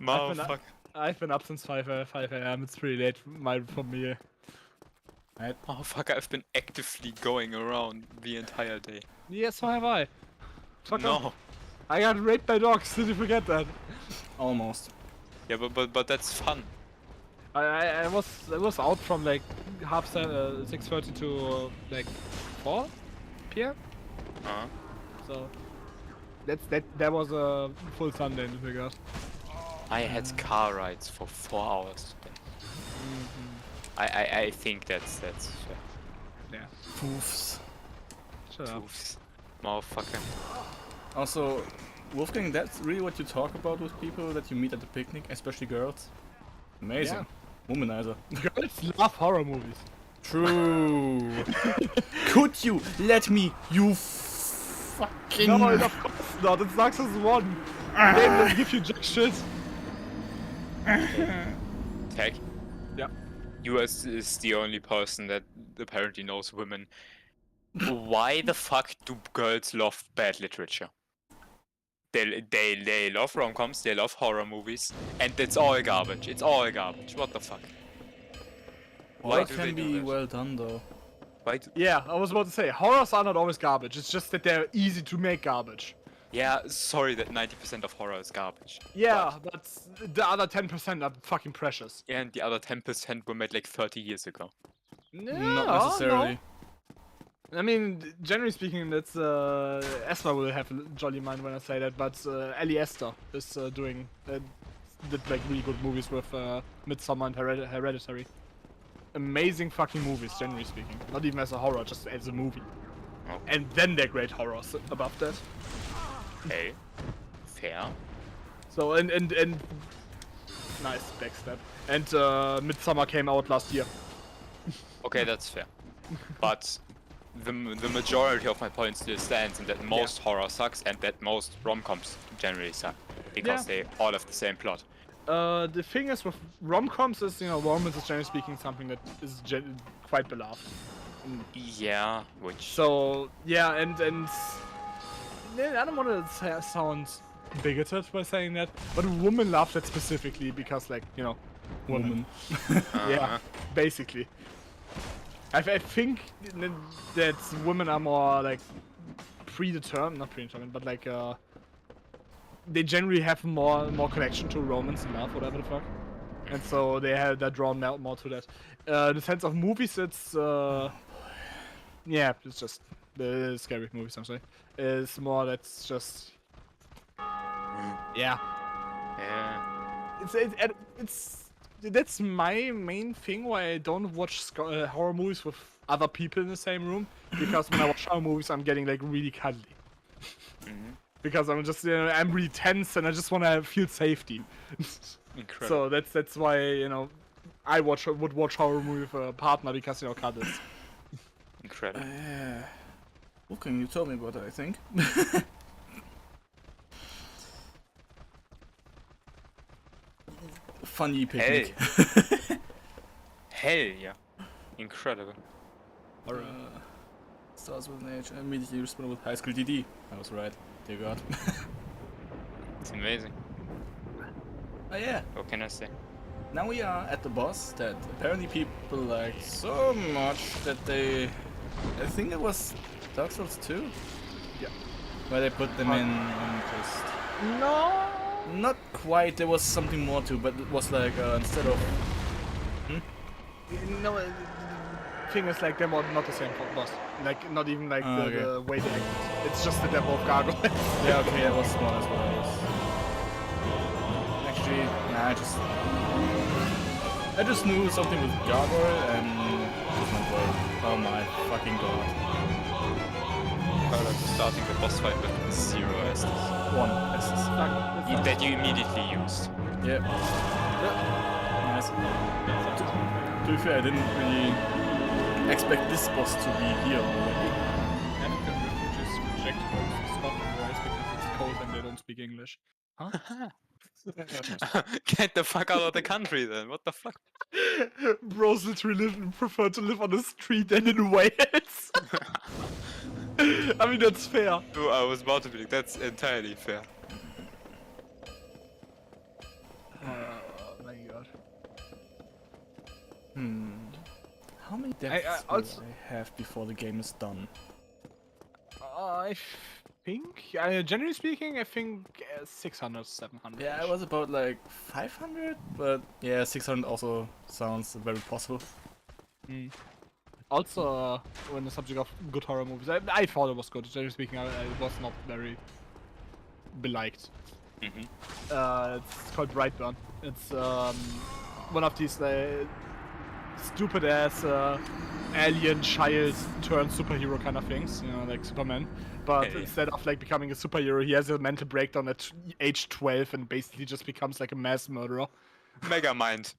Motherfucker. I've been up since 5 a.m. It's pretty late for me. Oh fuck, I've been actively going around the entire day. Yes, so have I. Fuck No. off. I got raped by dogs. Did you forget that? Almost. Yeah, but that's fun. I was out from like 6:30 to like 4 p.m. Uh-huh. So that was a full Sunday in this regard. I had car rides for 4 hours today. I think that's fair. Yeah. Poofs. Shut up. Tooths. Motherfucker. Also, Wolfgang, that's really what you talk about with people that you meet at the picnic, especially girls? Amazing. Womanizer. Girls love horror movies. True. Could you let me, you fucking... No, of course not. It's Dark Souls 1. Game doesn't give you jack shit. Tech? Yeah. US is the only person that apparently knows women. Why the fuck do girls love bad literature? They love rom-coms, they love horror movies, and it's all garbage. It's all garbage. What the fuck? Why Horror do they can do be that? well done though. Why Yeah, I was about to say, horrors are not always garbage. It's just that they're easy to make garbage. Yeah, sorry that 90% of horror is garbage. Yeah, but the other 10% are fucking precious. Yeah, and the other 10% were made like 30 years ago. Not necessarily. No. I mean, generally speaking, that's Esma will have a jolly mind when I say that, but Ellie Esther is did like really good movies with Midsommar and Hereditary. Amazing fucking movies, generally speaking. Not even as a horror, just as a movie. Oh. And then they're great horrors above that. Okay. Fair. So and nice backstep. And Midsommar came out last year. Okay, that's fair. But the majority of my point still stands in that most horror sucks and that most rom-coms generally suck. Because they all have the same plot. The thing is with rom-coms is, you know, romance is generally speaking something that is quite beloved. Yeah, which... So, yeah, and I don't want to sound bigoted by saying that, but women love that specifically because, like, you know, women. Yeah, basically. I think that women are more, like, not predetermined, but, like, they generally have more connection to romance and love, whatever the fuck. And so they're drawn more to that. In the sense of movies, it's, yeah, it's just the scary movies, I'm sorry. It's more that's just, yeah. Yeah. It's that's my main thing why I don't watch horror movies with other people in the same room, because when I watch horror movies, I'm getting like really cuddly. Because I'm just, you know, I'm really tense and I just want to feel safety. Incredible. So that's why, you know, I would watch horror movie with a partner because, you know, cuddles. Incredible. Wolfgang, you told me about that, I think. Funny picnic. Hell yeah. Incredible. Starts with an H and immediately responded with High School DD. I was right. Dear God. It's amazing. Oh yeah. What can I say? Now we are at the boss that apparently people like so much that they... I think it was Dark Souls 2? Yeah. Where they put them in and just... No. Not quite, there was something more to, but it was like instead of... No, the thing is like they're not the same boss. Like not even like the way they act. It's just the demo of gargoyle. Yeah, okay, that was small as well. Actually, nah, I just knew something with gargoyle and just went well. Oh my fucking god. Starting the boss fight with 0 Estus. 1 Estus. That you immediately used. Yeah. Nice. To be fair, I didn't really expect this boss to be here already. Anakin refugees reject Scotland rights because it's cold and they don't speak English. Huh? Get the fuck out of the country then. What the fuck? Bros literally prefer to live on the street than in Wales. I mean, that's fair. Oh, I was about to be like, that's entirely fair. Oh my god. How many deaths will also- I have before the game is done? I think, generally speaking, I think 600, 700. Yeah, I was about like 500, but yeah, 600 also sounds very possible. Also, when the subject of good horror movies, I thought it was good. Generally speaking, it was not very beliked. It's called Brightburn. It's one of these stupid ass alien child turned superhero kind of things, you know, like Superman. But Hey. instead of like becoming a superhero, he has a mental breakdown at age 12 and basically just becomes like a mass murderer. Megamind.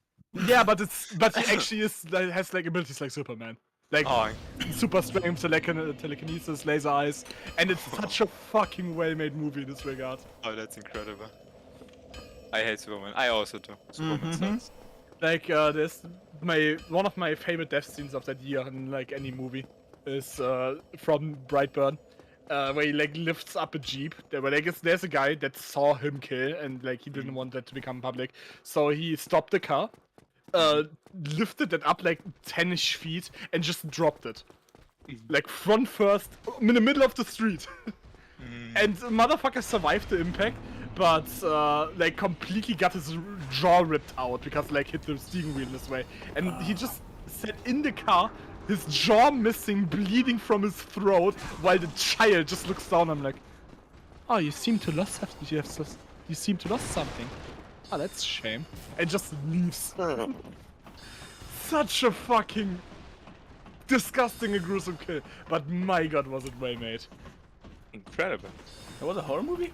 Yeah, but he actually has like abilities like Superman. Like Oh, super strength, telekinesis, laser eyes, and it's such a fucking well-made movie in this regard. oh, that's incredible. I hate Superman. I also do. Superman sucks. Like there's one of my favorite death scenes of that year in like any movie is from Brightburn, where he like lifts up a jeep. Where like there's a guy that saw him kill and like he didn't want that to become public, so he stopped the car, lifted it up like 10ish feet and just dropped it, like front first in the middle of the street. And the motherfucker survived the impact, but like completely got his jaw ripped out because like hit the steering wheel this way, and he just sat in the car, his jaw missing, bleeding from his throat, while the child just looks down. I'm like, oh, you seem to lost something. Oh, that's a shame. And just leaves. Such a fucking disgusting and gruesome kill, but my god, was it well made. Incredible. That was a horror movie?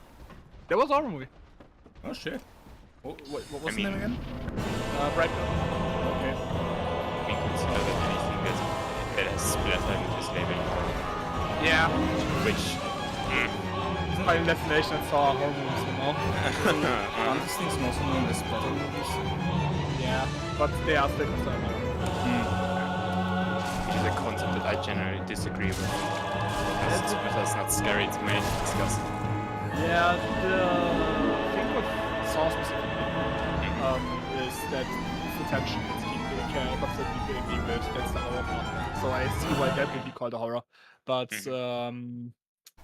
That was a horror movie. Oh shit. What was I the mean- name again? Brightburn. Okay. We consider that anything that has splattered is labeled horror. Yeah. Which... Final Destination and saw horror movies, you know? Aren't these things also known as splatter movies? Yeah, but they are still considered horror. Which is a concept that I generally disagree with. Because it's not scary to me, it's disgusting. Yeah, the thing with Saw specifically is that it's the tension that's constantly being built. That's the horror part. So I see why that would be called a horror. But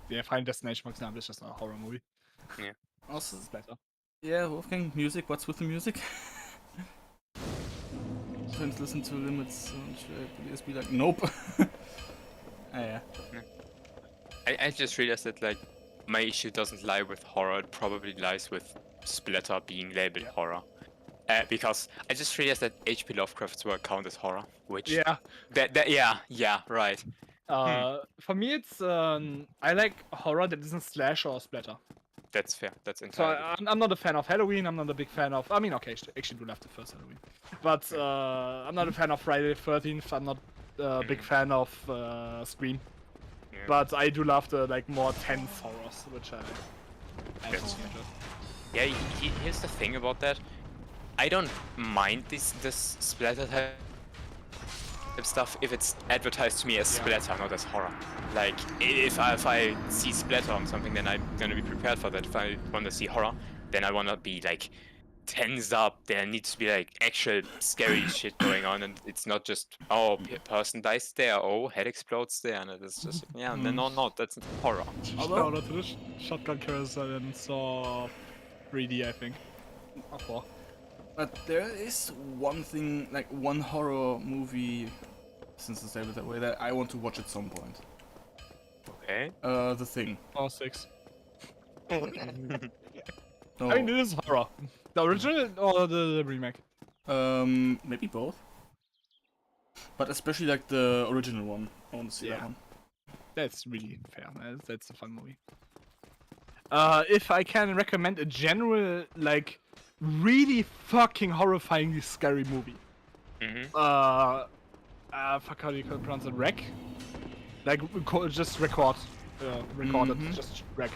yeah, Final Destination, for example, is just a horror movie. Also, It's better. yeah, Wolfgang, music, what's with the music? Sometimes listen to limits and please be like, nope. Yeah. I just realized that like my issue doesn't lie with horror, it probably lies with splatter being labeled horror. Because I just realized that H.P. Lovecraft's work count as horror, which Yeah. yeah, right. For me, it's I like horror that isn't slash or splatter. That's fair. That's So entirely. I'm not a fan of Halloween. I'm not a big fan of. I mean, okay, actually do love the first Halloween, but I'm not a fan of Friday the 13th. I'm not a big fan of Scream, Yeah. but I do love the like more tense horrors, which I That's- absolutely enjoy. Yeah, here's the thing about that. I don't mind this splatter type stuff if it's advertised to me as splatter, not as horror. Like, if I see splatter on something, then I'm gonna be prepared for that. If I want to see horror, then I wanna be like tense up. There needs to be like actual scary shit going on, and it's not just person dies there, head explodes there, and it's just no, that's horror. Shout out to the Shotgun Carousel and Saw 3D, I think. Or 4. But there is one thing, like one horror movie, since it's labeled that way, that I want to watch at some point. Okay. The Thing. Or 6. No. I mean, it is horror. The original or the remake? Maybe both. But especially like the original one. I want to see that one. That's really fair. That's a fun movie. If I can recommend a general, like, really fucking horrifyingly scary movie. Fuck, how do you pronounce it? Wreck? Like, just record. Recorded, just wreck.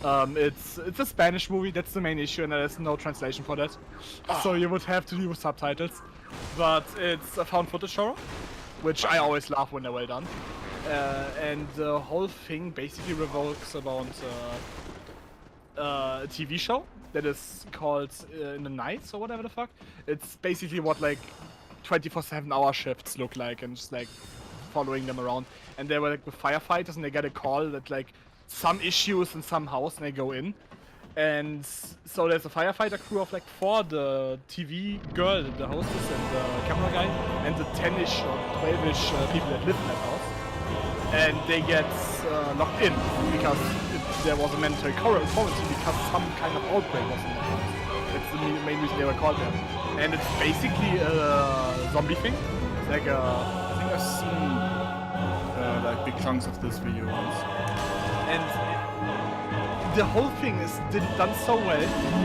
It's a Spanish movie, that's the main issue, and there's no translation for that. So you would have to do with subtitles. But it's a found footage horror, which I always love when they're well done. And the whole thing basically revolves about a TV show that is called In the Nights or whatever the fuck. It's basically what like 24/7 hour shifts look like, and just like following them around. And they were like with firefighters, and they get a call that like some issues in some house, and they go in. And so there's a firefighter crew of like 4, the TV girl, the hostess, and the camera guy, and the 10-ish or 12-ish people that live in that house. And they get locked in because there was a mandatory quarantine because some kind of outbreak was in the house. That's the main reason they were called there. And it's basically a zombie thing. It's like a... I think I've seen like big chunks of this video once. And the whole thing is done so well,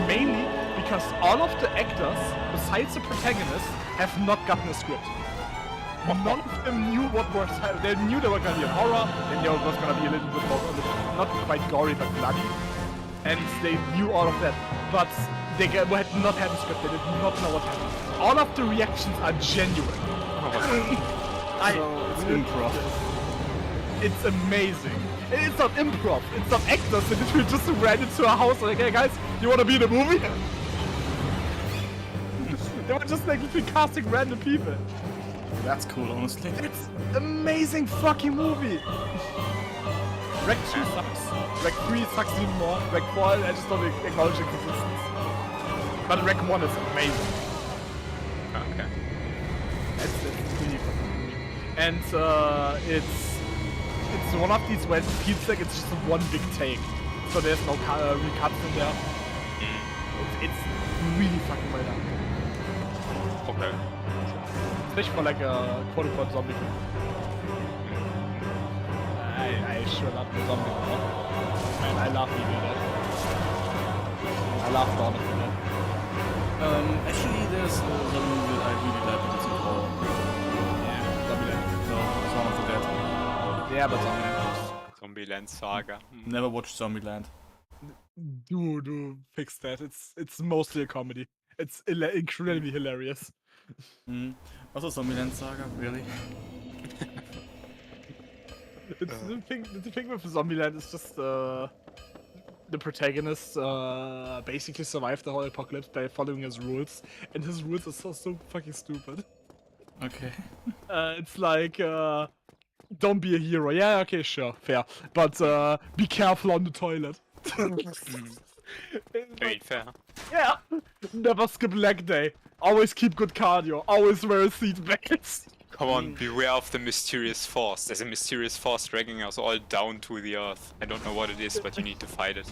mainly because all of the actors, besides the protagonist, have not gotten a script. None of them knew what was. They knew there was gonna be a horror, they knew it was gonna be a little bit more, not quite gory but bloody, and they knew all of that. But they had not had a script. They did not know what happened. All of the reactions are genuine. So it's improv. It's amazing. It's not improv. It's not actors. They literally just ran into a house like, hey guys, you wanna be in a movie? They were just like literally casting random people. That's cool, honestly. It's amazing fucking movie. Rec 2 sucks. Rec 3 sucks even more. Rec 4, I just don't acknowledge the consistency. But Rec 1 is amazing. Okay. It's really fucking movie. And it's one of these where it feels like it's just one big take. So there's no recuts in there. It's really fucking well done. Okay. Especially for like a quote-unquote zombie film. I sure love the zombie film. Man, I love Evil Dead. I love Dawn of the Dead. Actually, there's a movie that I really like, but it's a horror. Yeah, Zombieland. No, Dawn of the Dead. Yeah, but Zombieland. Zombieland Saga. Never watched Zombieland. Do fix that. It's mostly a comedy. It's incredibly hilarious. Also Zombieland Saga, really? The thing with Zombieland is just the protagonist basically survived the whole apocalypse by following his rules, and his rules are so fucking stupid. Okay. It's like don't be a hero. Yeah, okay, sure, fair, but be careful on the toilet. Very fair. Yeah, never skip leg day. Always keep good cardio. Always wear a seatbelt. Come on, beware of the mysterious force. There's a mysterious force dragging us all down to the earth. I don't know what it is, but you need to fight it.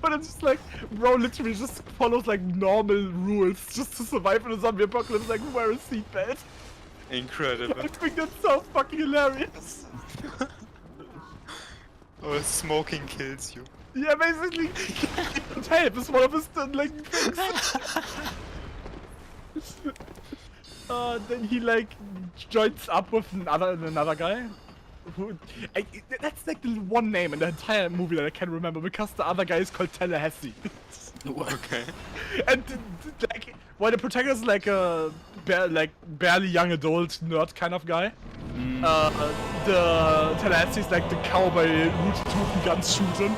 But it's just like, bro, literally just follows like normal rules just to survive in a zombie apocalypse, like wear a seatbelt. Incredible. I think that's so fucking hilarious. Oh, smoking kills you. Yeah, basically, tape is one of his like things. Then he like joins up with another guy. That's like the one name in the entire movie that I can remember because the other guy is called Tallahassee. Okay. And like, while the protagonist is like a barely young adult nerd kind of guy, the Tallahassee is like the cowboy rooty guns shooting.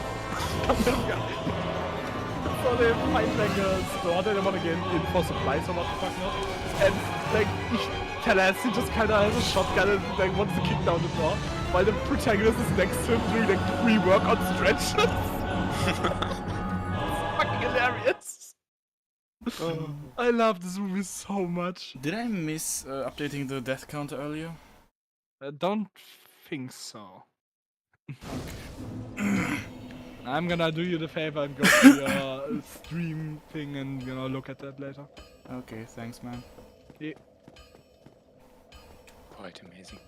So they find like a store that they want to get in for supplies or what the fuck not. And like Tallahassee just kinda has a shotgun and like wants to kick down the door, while the protagonist is next to him doing like pre-work on stretches. Fucking hilarious. I love this movie so much. Did I miss updating the death counter earlier? I don't think so. I'm gonna do you the favor and go to your stream thing and look at that later. Okay, thanks, man. Yeah. Quite amazing.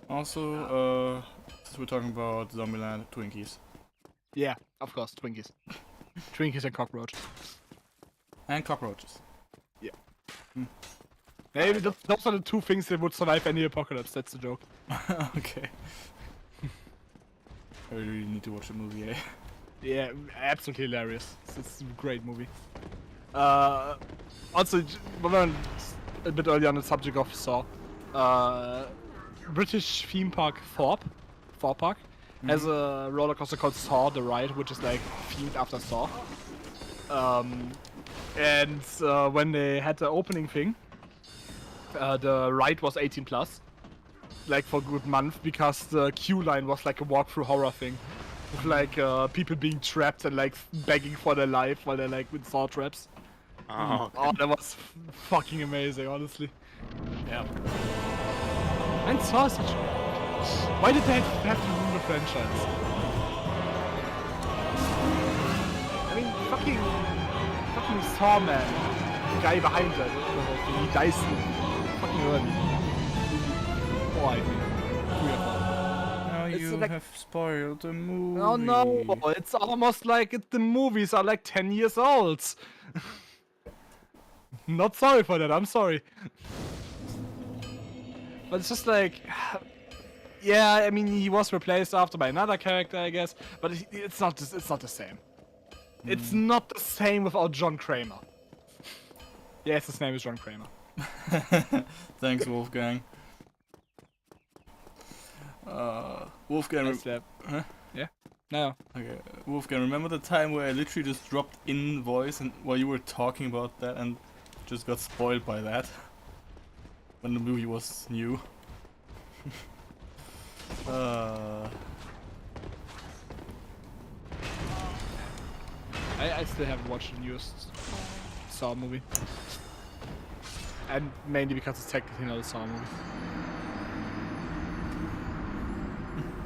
Also, since we're talking about Zombieland, Twinkies. Yeah, of course, Twinkies. Twinkies and cockroach. And cockroaches. Yeah. Maybe those are the two things that would survive any apocalypse, that's the joke. Okay. I really need to watch the movie, eh? Yeah, absolutely hilarious. It's a great movie. Also, we're a bit early on the subject of Saw. British theme park Thorpe Park, has a roller coaster called Saw the Ride, which is like themed after Saw. And when they had the opening thing, the ride was 18 plus, like for a good month, because the queue line was like a walkthrough horror thing. With like people being trapped and like begging for their life while they're like with saw traps. Oh, okay. Oh, that was fucking amazing, honestly. Yeah. And Saw is such. Why did they have to ruin the franchise? I mean, fucking Saw Man, the guy behind it, the whole thing, he dies fucking early. Oh, I think. Now It's you like- have spoiled the movie. Oh no, it's almost like the movies are like 10 years old. Not sorry for that, I'm sorry. But it's just like, yeah, I mean, he was replaced after by another character, I guess, but it's not the same. It's not the same without John Kramer. Yes, his name is John Kramer. Thanks, Wolfgang. Wolfgang. Huh? Yeah? No. Okay, Wolfgang, remember the time where I literally just dropped in voice and while you were talking about that and just got spoiled by that? When the movie was new. I still haven't watched the newest Saw movie. And mainly because it's technically not a Saw movie.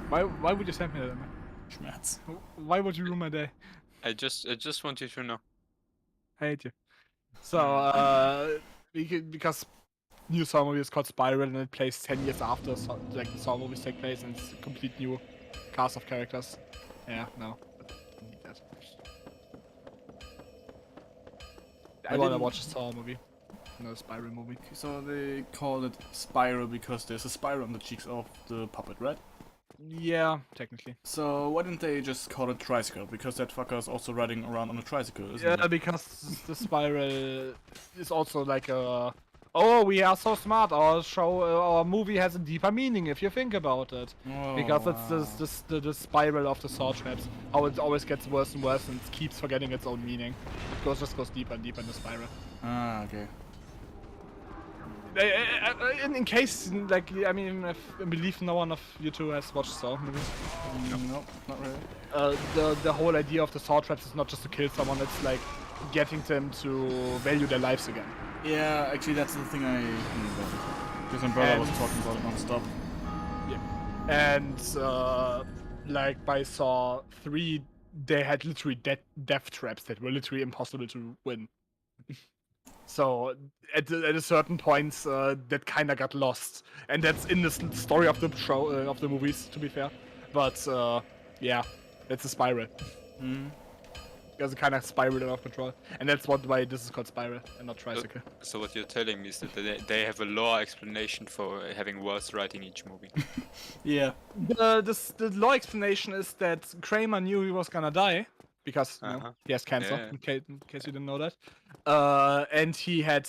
Why would you send me that, man? Schmerz. Why would you ruin my day? I just want you to know. I hate you. So, because new Saw movie is called Spiral and it plays 10 years after like the Saw movies take place and it's a complete new cast of characters. Yeah, no. I need that. I wanna didn't- watch a Saw movie. No Spiral movie. So they called it Spiral because there's a spiral on the cheeks of the puppet, right? Yeah, technically. So why didn't they just call it Tricycle? Because that fucker is also riding around on a tricycle, isn't Yeah, it? because the Spiral is also like a... Oh, we are so smart. Our movie has a deeper meaning if you think about it. Oh, Because wow. it's the spiral of the saw traps. How it always gets worse and worse and keeps forgetting its own meaning. It just goes deeper and deeper in the spiral. Ah, okay. In case, like, I mean, I believe no one of you two has watched Saw movies. Nope, not really. The whole idea of the saw traps is not just to kill someone, it's like getting them to value their lives again. Yeah, actually that's the thing I knew about it. Because my brother was talking about it non-stop. Yeah. And, like, by Saw 3, they had literally death traps that were literally impossible to win. So, at a certain point, that kinda got lost. And that's in the story of the show, of the movies, to be fair. But, yeah, that's a spiral. Because it kinda spiraled out of control. And that's why this is called Spiral and not Tricycle. So what you're telling me is that they have a lore explanation for having worse writing each movie. Yeah. The law explanation is that Kramer knew he was gonna die because he has cancer. Yeah. In case you didn't know that, and he had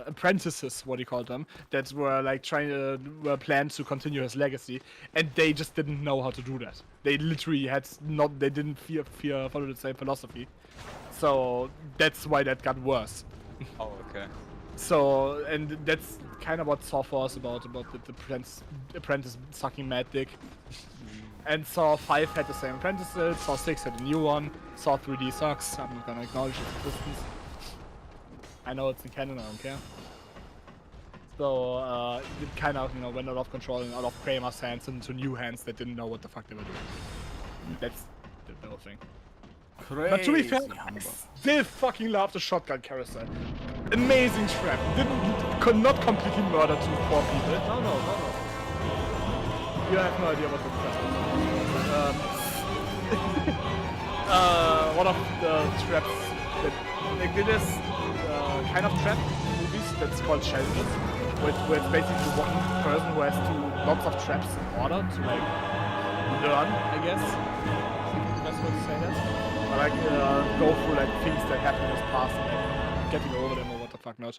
apprentices, what do you call them, that were like were planned to continue his legacy, and they just didn't know how to do that. They literally they didn't follow the same philosophy. So that's why that got worse. Oh, okay. So, and that's kind of what Saw 4 is about the apprentice sucking mad dick. And Saw 5 had the same apprentices, Saw 6 had a new one, Saw 3D sucks, I'm not gonna acknowledge its existence. I know it's in canon, I don't care. So, it kind of, went out of control and out of Kramer's hands into new hands that didn't know what the fuck they were doing. That's the whole thing. Crazy. But to be fair, I humbug. still fucking love the shotgun carousel. Amazing trap. Could not completely murder 4 people. No. You have no idea what the trap is. One of the traps that like this kind of trap movies that's called challenges, where it's basically one person who has to do lots of traps in order to like learn, I guess. I think the best way to say that. Or like go through like things that happened in his past and like getting over them or what the fuck not.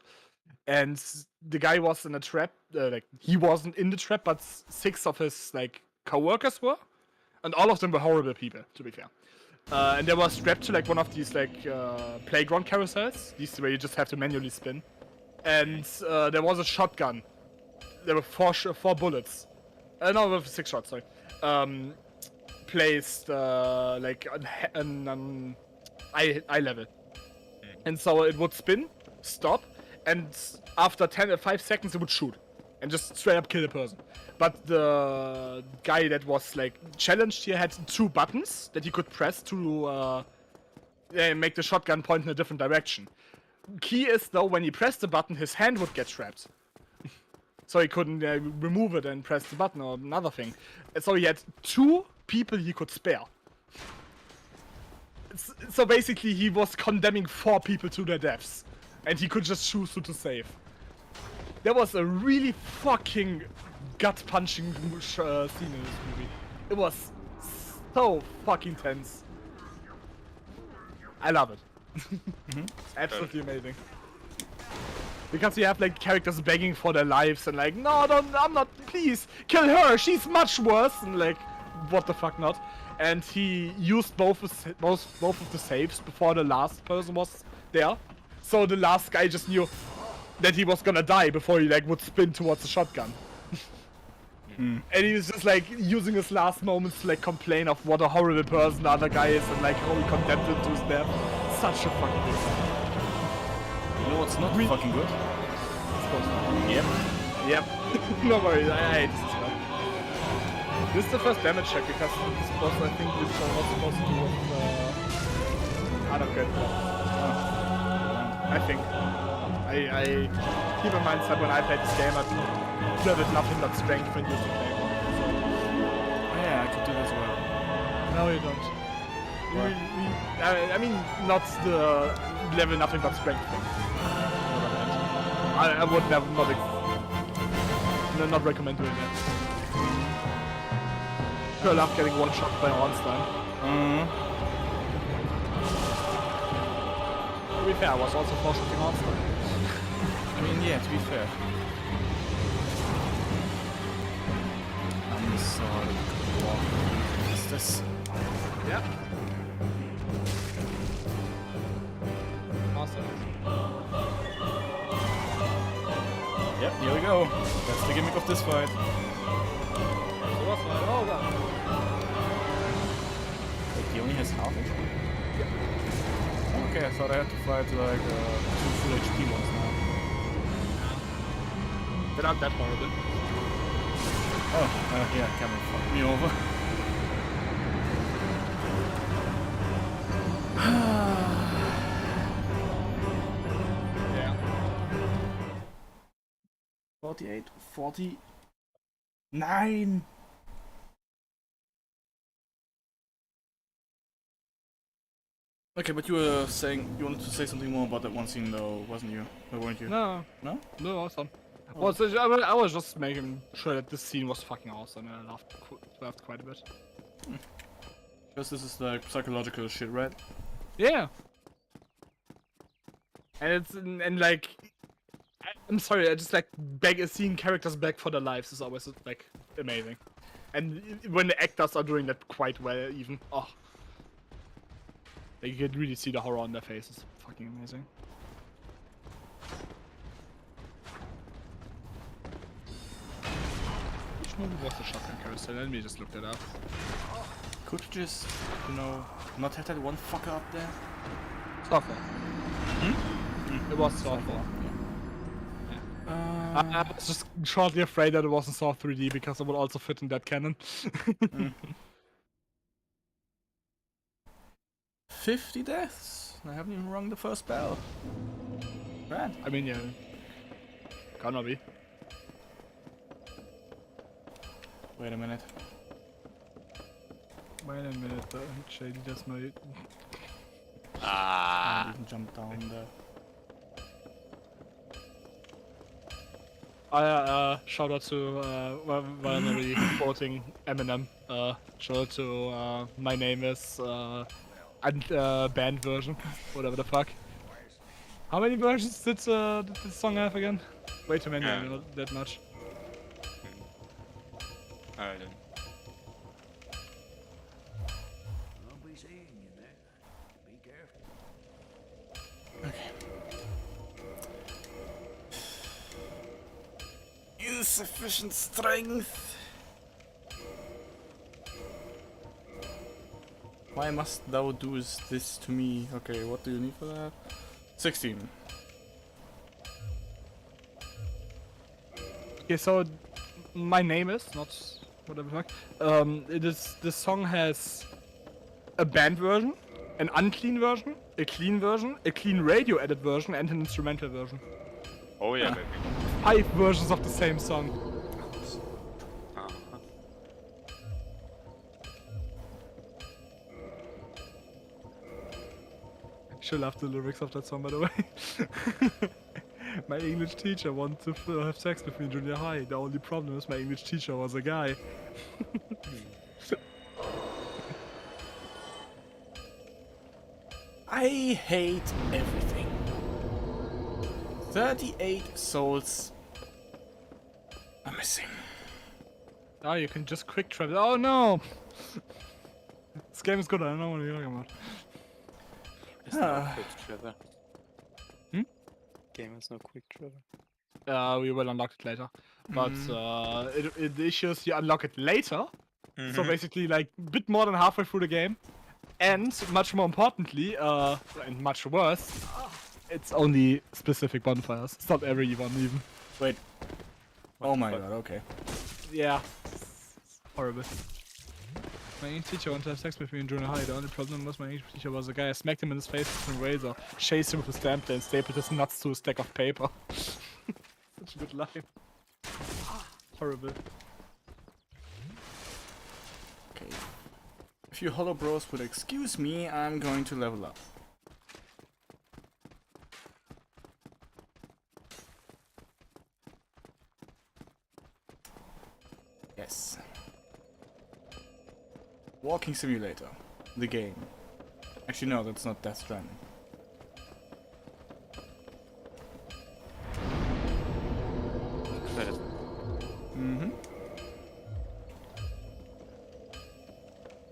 And the guy was in a trap, like he wasn't in the trap, but 6 of his like co-workers were, and all of them were horrible people, to be fair. And they were strapped to like one of these like playground carousels, these where you just have to manually spin. And there was a shotgun. There were 4 bullets. No, with 6 shots. Sorry. Placed like on eye level, and so it would spin, stop, and after 5 seconds it would shoot and just straight up kill the person. But the guy that was like challenged here had 2 buttons that he could press to make the shotgun point in a different direction. Key is though, when he pressed the button, his hand would get trapped. So he couldn't remove it and press the button or another thing. And so he had 2 people he could spare. So basically he was condemning 4 people to their deaths. And he could just choose who to save. There was a really fucking gut-punching scene in this movie. It was so fucking tense. I love it. It's absolutely amazing. Because you have like characters begging for their lives and like, no, I'm not, please, kill her, she's much worse, and like, what the fuck not. And he used both of the saves before the last person was there. So the last guy just knew that he was gonna die before he like would spin towards the shotgun. And he was just like using his last moments to like complain of what a horrible person the other guy is and like how he condemned him to his death. Such a fucking thing. You know what's not fucking good? Yep. No worries, I hate this as well. This is the first damage check because it's supposed to, I think this is not supposed to do with I don't get that. I think. I keep in mind that when I played this game I leveled nothing but strength when using playground. So. Oh, yeah, I could do that as well. No you don't. I mean not the level nothing but strength thing. I would never not recommend doing that. I love getting one shot by Ornstein. To be fair, I was also for shooting Ornstein. I mean, yeah, to be fair. I'm sorry. What is this? Yep. Awesome. Yep, here we go. That's the gimmick of this fight. Oh god. Wait, he only has half HP? Yep. Okay, I thought I had to fight like 2 full HP ones now. They're not that horrible. Oh, yeah, camera fucked me over. Yeah. 48, 49. Okay, but you were saying you wanted to say something more about that one scene, though, wasn't you? Or weren't you? No. No? No, awesome. Well, so, I was just making sure that this scene was fucking awesome and I laughed quite a bit. Because this is like psychological shit, right? Yeah. And like, I'm sorry, I just like seeing characters beg for their lives is always like amazing. And when the actors are doing that quite well, even. Oh. Like, you can really see the horror on their faces. Fucking amazing. Which movie was the shotgun carousel? Let me just look that up. Could you just, you know, not have that one fucker up there? Softball. It was softball. I was just shortly afraid that it wasn't Saw 3D because it would also fit in that canon. 50 deaths. I haven't even rung the first bell. Right. I mean, yeah. Gonna be. Wait a minute. Wait a minute, Shady just made. I didn't jump down there. Shout out to Valerie quoting Eminem. Shout out to My Name Is band version, whatever the fuck. How many versions did this song have again? Way too many, I know that much. I don't. I'll be seeing you there. Be careful. Insufficient strength. Why must thou do this to me? Okay, what do you need for that? 16. Okay, so My Name Is, not whatever the fuck. This song has a band version, an unclean version, a clean version, a clean radio edit version, and an instrumental version. Oh yeah, baby. 5 versions of the same song. Uh-huh. She loved the lyrics of that song, by the way. My English teacher wanted to have sex with me in junior high. The only problem is my English teacher was a guy. I hate everything. 38 souls are missing. Oh, you can just quick travel. Oh no! This game is good, I don't know what you're talking about. There's no quick travel. Game has no quick travel. We will unlock it later. But the issue is you unlock it later. So basically like a bit more than halfway through the game. And much more importantly, and much worse, it's only specific bonfires. It's not every one even. Wait. Oh my god, okay. Yeah. It's horrible. My English teacher wanted to have sex with me in junior high. The only problem was my English teacher was a guy. I smacked him in his face with a razor, chased him with a stamp and stapled his nuts to a stack of paper. Such a good line. Horrible. Okay. If you hollow bros would excuse me, I'm going to level up. Yes. Walking Simulator. The game. Actually, no, that's not Death Stranding.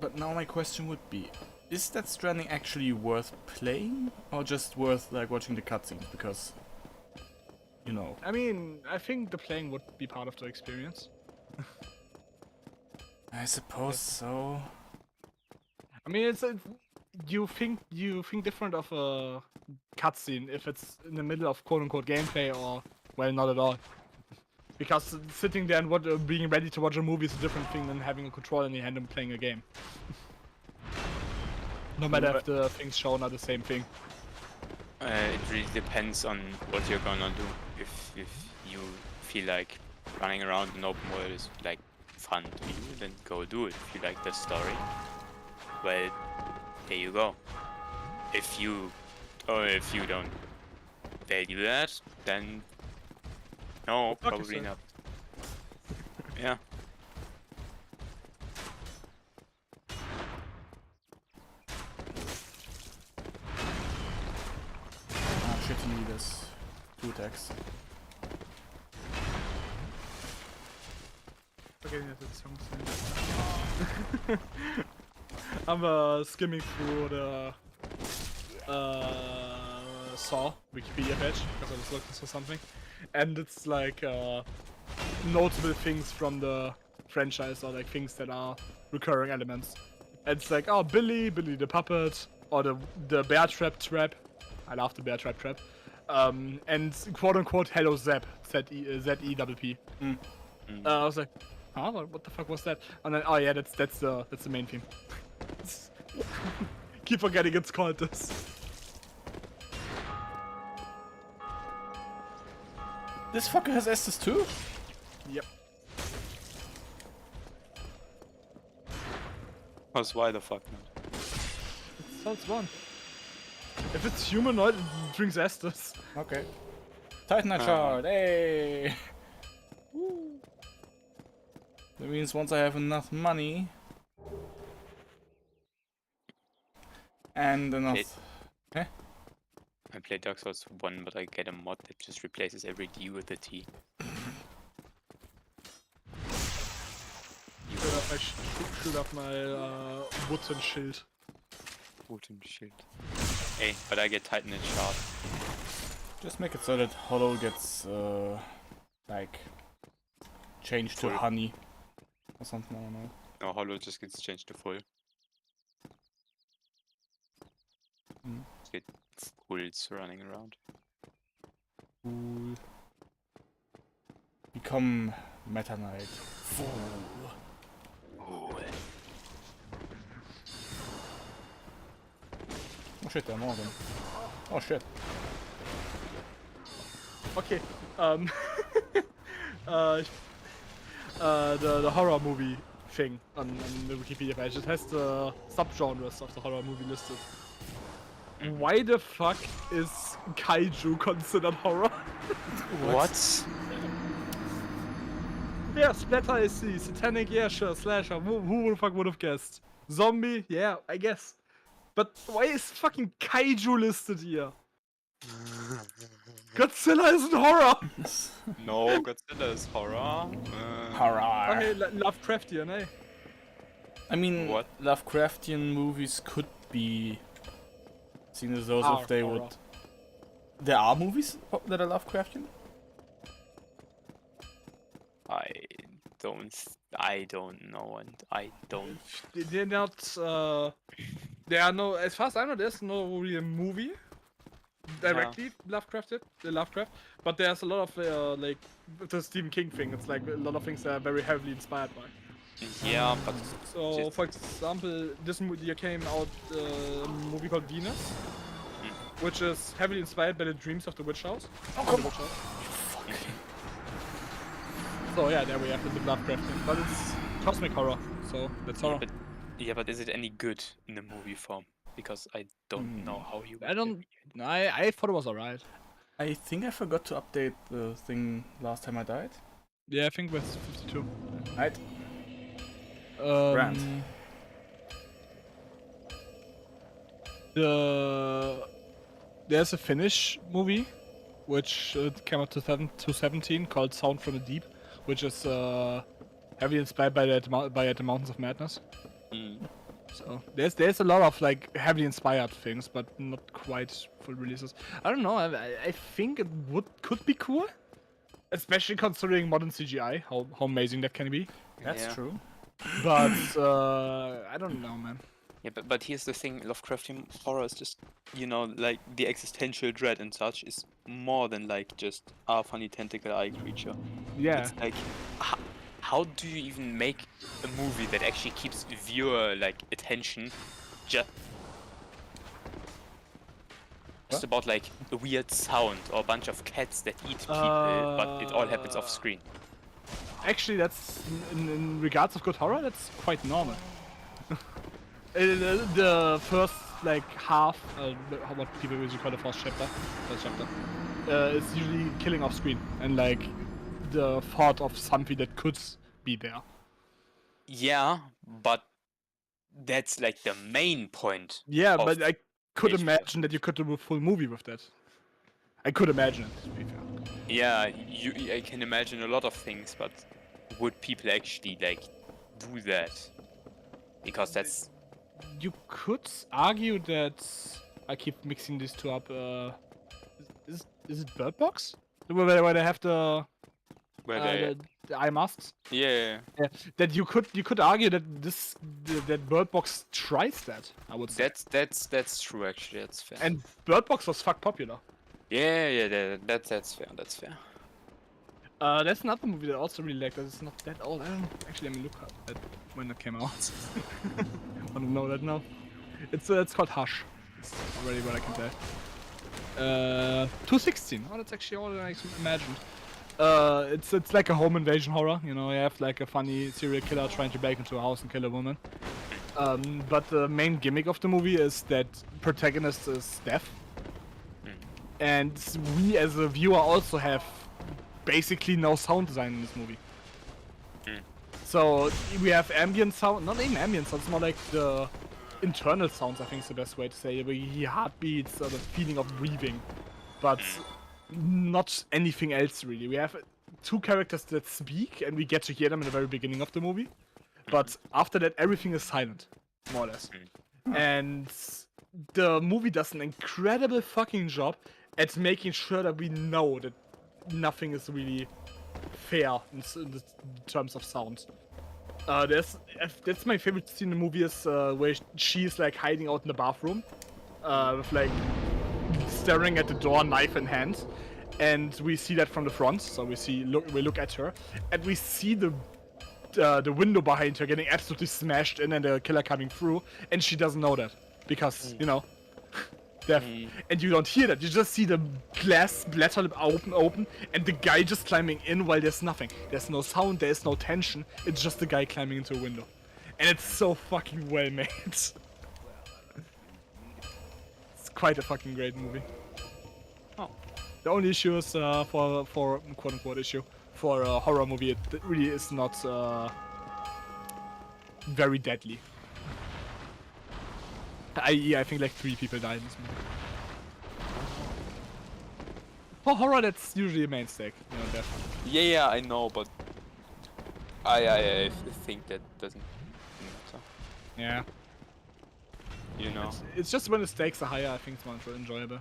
But now my question would be, is Death Stranding actually worth playing? Or just worth like watching the cutscenes? Because, you know. I mean, I think the playing would be part of the experience. I suppose so. I mean, it's you think different of a cutscene if it's in the middle of quote-unquote gameplay or well, not at all. Because sitting there and being ready to watch a movie is a different thing than having a controller in your hand and playing a game. No matter if the things shown are the same thing. It really depends on what you're gonna do. If you feel like running around in open world is like fun to you, then go do it. If you like the story, well, there you go. If you don't value that, then no, probably not. Yeah. Ah, shit, you need this. 2 attacks. Okay, that's something. I'm skimming through the saw Wikipedia page because I was looking for something, and it's like notable things from the franchise or like things that are recurring elements. And it's like, oh, Billy the puppet, or the bear trap. I love the bear trap. And quote unquote hello Zep, ZEPP. I was like, huh, what the fuck was that? And then, oh yeah, that's the main theme. Keep forgetting it's called this. This fucker has Estes too? Yep. Cause why the fuck not? It sounds fun. If it's humanoid, it drinks Estes. Okay. Titanite shard, hey! That means once I have enough money and enough. I play Dark Souls 1, but I get a mod that just replaces every D with a T. I should have my wooden shield. Wooden shield. Hey, but I get Titanite shard. Just make it so that Hollow gets like changed to Full. honey or something, I don't know. No, Hollow just gets changed to full. Mm. Get fools running around. Cool. Become Meta Knight. Fool. Ooh. Oh shit, there are more of them. Oh shit. Okay. The horror movie thing on the Wikipedia page. It has the subgenres of the horror movie listed. Why the fuck is kaiju considered horror? What? Yeah, splatter I see. Satanic, yeah, sure. Slasher, who the fuck would have guessed? Zombie, yeah, I guess. But why is fucking kaiju listed here? Godzilla isn't horror! No, Godzilla is horror. Horror. Okay, Lovecraftian, eh? I mean, What? Lovecraftian movies could be seen as those if they horror. would. There are movies that are Lovecraftian? I don't know, and I don't. They're not, there are no, as far as I know, there's no real movie directly Lovecraft, but there's a lot of, like, the Stephen King thing, it's like a lot of things that are very heavily inspired by. Yeah, but So, just- for example, this year came out a movie called Venus, which is heavily inspired by the dreams of the witch house. Oh, The come witch on. house. So yeah, there we have the Lovecraftian, but it's cosmic horror, so that's horror. but is it any good in the movie form? Because I don't know how you. I don't. I thought it was alright. I think I forgot to update the thing last time I died. Yeah, I think that's 52. Right? Rand. There's a Finnish movie, which came out 2017 called Sound from the Deep, which is heavily inspired by the Mountains of Madness. So there's a lot of like heavily inspired things, but not quite full releases. I don't know. I think it could be cool, especially considering modern CGI, how amazing that can be. That's Yeah. true. But I don't know, man. Yeah, but here's the thing: Lovecraftian horror is just, like the existential dread and such is more than like just a funny tentacle eye creature. Yeah. It's like, how do you even make a movie that actually keeps viewer attention just about like a weird sound or a bunch of cats that eat people, but it all happens off screen? Actually, that's in regards of good horror, that's quite normal. The first like half, what people usually call the first chapter, is usually killing off screen and like the thought of something that could be there. Yeah, but that's like the main point. Yeah, of but I could HBO. imagine that you could do a full movie with that. I could imagine it, to be fair. Yeah, I can imagine a lot of things, but would people actually do that? Because that's You could argue that I keep mixing these two up. Is it Bird Box? Where they have the Where the eye masks? yeah. Yeah, that you could argue that that Bird Box tries that. I would say. That's true actually. That's fair. And Bird Box was fuck popular. Yeah, that's fair. That's fair. That's another movie that I also really like. It's not that old. I don't know. Actually, let me look up at when it came out. I don't know that now. It's called Hush. It's already what I can tell. 2016. Oh, that's actually older than I imagined. It's like a home invasion horror. You know, you have like a funny serial killer trying to break into a house and kill a woman. But the main gimmick of the movie is that protagonist is deaf, and we as a viewer also have basically no sound design in this movie. So we have ambient sound, not even ambient sounds, more like the internal sounds, I think is the best way to say it. We hear heartbeats or the feeling of breathing, but not anything else really. We have two characters that speak and we get to hear them in the very beginning of the movie, but after that everything is silent, more or less. And the movie does an incredible fucking job at making sure that we know that nothing is really fair in terms of sound. That's my favorite scene in the movie is where she's like hiding out in the bathroom, with like staring at the door, knife in hand, and we see that from the front. So we look at her, and we see the window behind her getting absolutely smashed in, and the killer coming through, and she doesn't know that because you know. Deaf. And you don't hear that, you just see the glass bladder open and the guy just climbing in while there's nothing. There's no sound, there's no tension, it's just the guy climbing into a window. And it's so fucking well made. It's quite a fucking great movie. Oh. The only issue is for quote unquote issue, for a horror movie, it really is not very deadly. I think like 3 people died in this movie. For horror, that's usually a main stake, you know, death. Yeah, I know, but I think that doesn't matter. Yeah. You know. It's just when the stakes are higher, I think it's more enjoyable.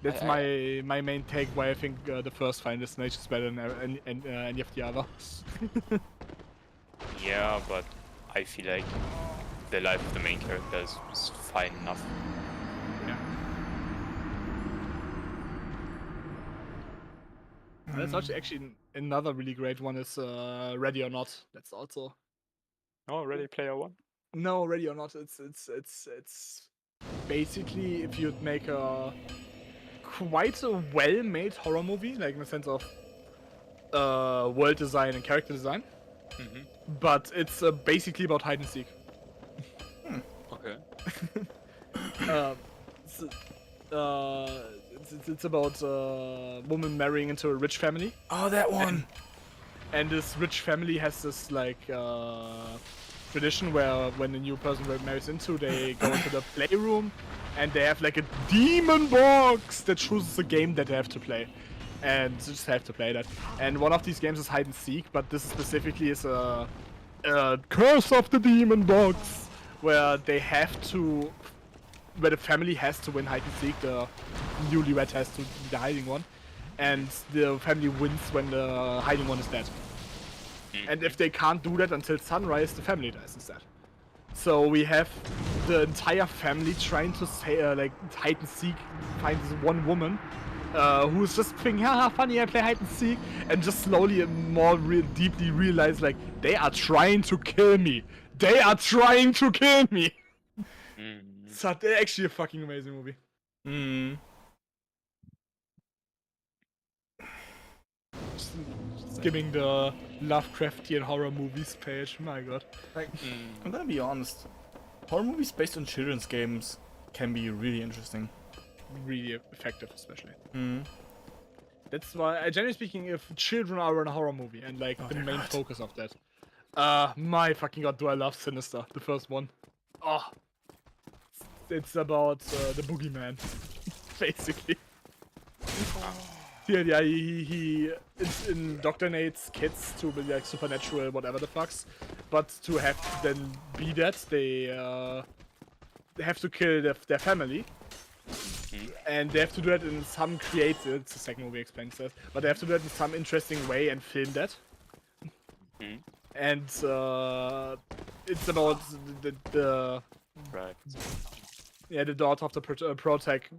That's my main take why I think the first Final Destination is better than any of the others. Yeah, but I feel like the life of the main character is fine enough. Yeah. That's actually another really great one is Ready or Not. That's also. Oh, Ready Player One? No, Ready or Not. It's basically if you'd make a quite a well-made horror movie, like in the sense of world design and character design. But it's basically about hide and seek. Okay. It's about a woman marrying into a rich family. Oh, that one! And this rich family has this like tradition where when a new person marries into, they go into the playroom and they have like a demon box that chooses a game that they have to play. And just have to play that. And one of these games is hide and seek, but this specifically is a Curse of the Demon Box, where they have to, where the family has to win hide and seek. The newlywed has to be the hiding one, and the family wins when the hiding one is dead. And if they can't do that until sunrise, the family dies instead. So we have the entire family trying to say, like hide and seek, find this one woman. Who's just thinking, haha, funny, I play hide and seek, and just slowly and more deeply realize, like, they are trying to kill me. They are trying to kill me. So they're actually a fucking amazing movie. Just skimming the Lovecraftian horror movies page, my god. Like, I'm gonna be honest. Horror movies based on children's games can be really interesting. Really effective, especially. That's why, generally speaking, if children are in a horror movie and like the main focus of that, my fucking god, do I love Sinister, the first one. Oh, it's about the boogeyman, basically. Yeah, he indoctrinates kids to be like supernatural, whatever the fucks, but to have then be that, they have to kill their family. Mhm. And they have to do it in some creative. It's the second movie explains that, but they have to do it in some interesting way and film that. Mhm. And it's about the Right. the daughter of the protag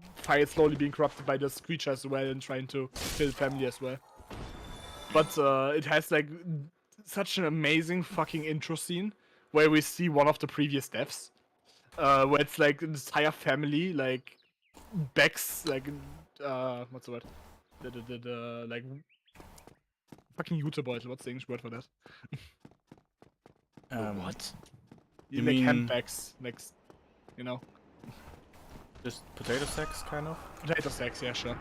slowly being corrupted by the creature as well and trying to kill the family as well. But it has like such an amazing fucking intro scene where we see one of the previous deaths, where it's like an entire family like begs like what's the word? The like fucking Jutebeutel. What's the English word for that? What? You like mean- handbags, like you know. Just potato sacks, kind of? Potato sacks, yeah, sure.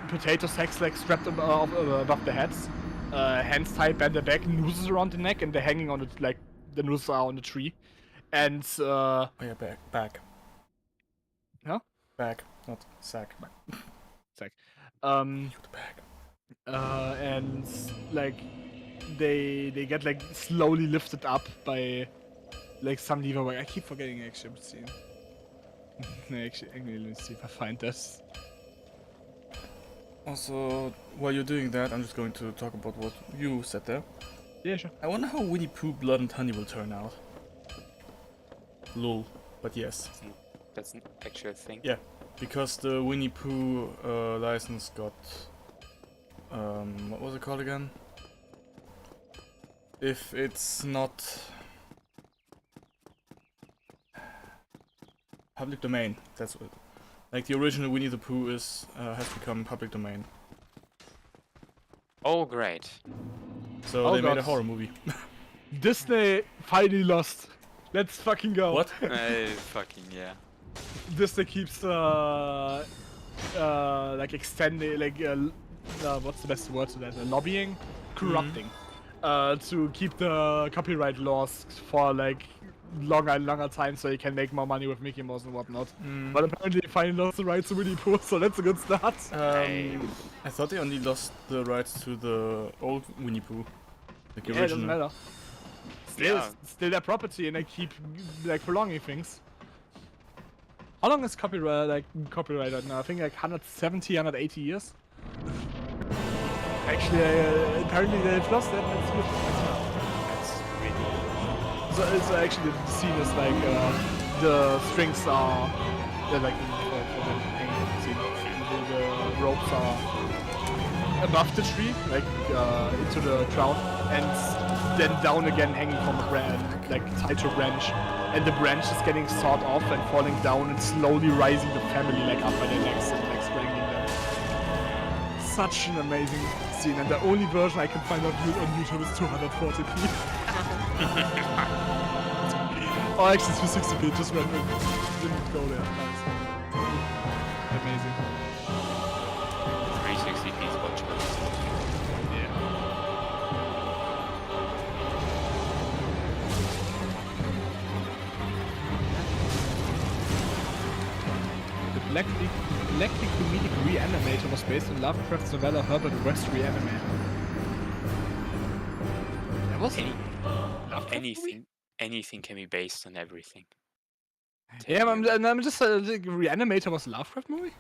Potato sacks like strapped above the heads, hands tied behind the back, nooses around the neck, and they're hanging on it like the nooses are on the tree. And Oh yeah, bag. Huh? Bag, not sack. sack. The bag. And like they get like slowly lifted up by like some lever. I keep forgetting actually. I'm seeing. Actually, let me see if I find this. Also, while you're doing that, I'm just going to talk about what you said there. Yeah, sure. I wonder how Winnie Pooh, Blood and Honey will turn out. Lol, but yes. That's an actual thing. Yeah, because the Winnie Pooh license got... what was it called again? If it's not... Public domain, that's what... Like the original Winnie the Pooh is has become public domain. Oh, great. So Oh they made a God. horror movie. Disney finally lost. Let's fucking go. What? Fucking yeah. Disney keeps like extending like what's the best word to that? Lobbying, corrupting, to keep the copyright laws for like longer time so you can make more money with Mickey Mouse and whatnot. But apparently they finally lost the rights to Winnie Pooh, so that's a good start. I thought they only lost the rights to the old Winnie Pooh. Like the Yeah, it doesn't original. matter. Still, Yeah. still their property, and they keep like prolonging things. How long is copyright right now? I think like 170, 180 years. Actually, apparently they've lost that. That's good. That's really. So it's actually the scene is like the strings are like for the hanging scene. The ropes are above the tree, like into the ground, and then down again, hanging from a branch, like tied to a branch. And the branch is getting sawed off and falling down, and slowly rising the family like up by their legs and like strangling them. Such an amazing scene, and the only version I can find on YouTube is 240p. Oh, actually, it's 360p. Just random. Didn't go there. Nice. Amazing. 360p is watchable. Yeah. The Blackly comedic Reanimator was based on Lovecraft's novella Herbert West Reanimator. That was Anything can be based on everything. Yeah, I'm just the Reanimator was a Lovecraft movie.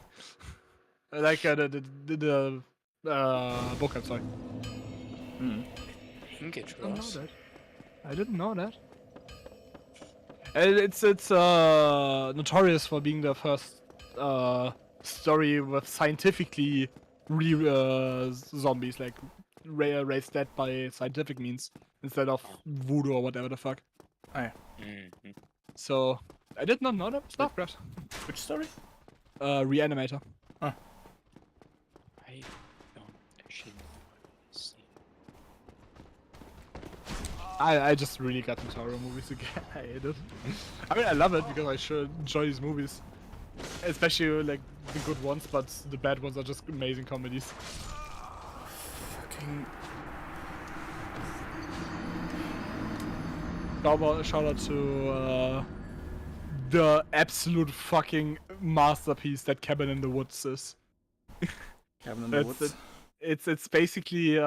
Like the book. I'm sorry. I think it I didn't know was. that. I didn't know that. It's notorious for being the first story with scientifically zombies, like raised dead by scientific means instead of voodoo or whatever the fuck. Oh, yeah. Mhm. So I did not know that was Lovecraft. Which story? Reanimator. I don't actually know what to see. I just really got into horror movies again. I hate it. I mean, I love it because I sure enjoy these movies, especially like the good ones. But the bad ones are just amazing comedies. Fucking... Shout out to the absolute fucking masterpiece that Cabin in the Woods is. Cabin in the That's Woods. It's basically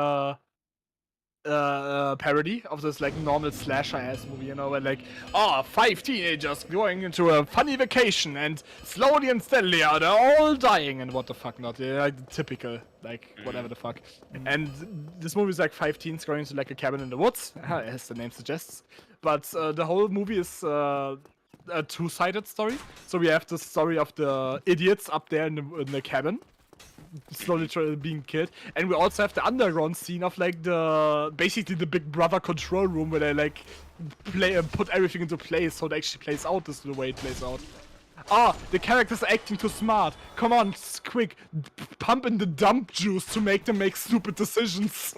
parody of this like normal slasher ass movie, you know, where like, five teenagers going into a funny vacation and slowly and steadily they're all dying and what the fuck not, like the typical, like whatever the fuck. And this movie is like five teens going to like a cabin in the woods, as the name suggests. But the whole movie is a two-sided story. So we have the story of the idiots up there in the cabin, slowly being killed, and we also have the underground scene of like basically the Big Brother control room where they like put everything into place so it actually plays out the way it plays out. The characters are acting too smart. Come on, quick, pump in the dump juice to make them make stupid decisions.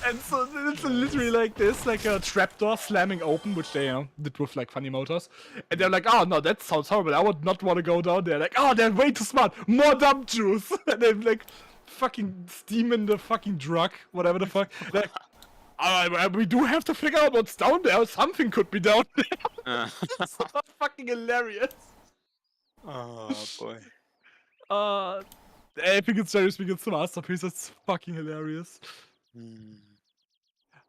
And so it's literally like this, like a trapdoor slamming open, which they did with like funny motors. And they're like, oh no, that sounds horrible. I would not want to go down there. Like, they're way too smart. More dump juice. And they're like fucking steaming the fucking drug, whatever the fuck. Like, we do have to figure out what's down there. Something could be down there. It's so fucking hilarious. Oh boy. I think it's very speaking, it's a masterpiece. It's fucking hilarious.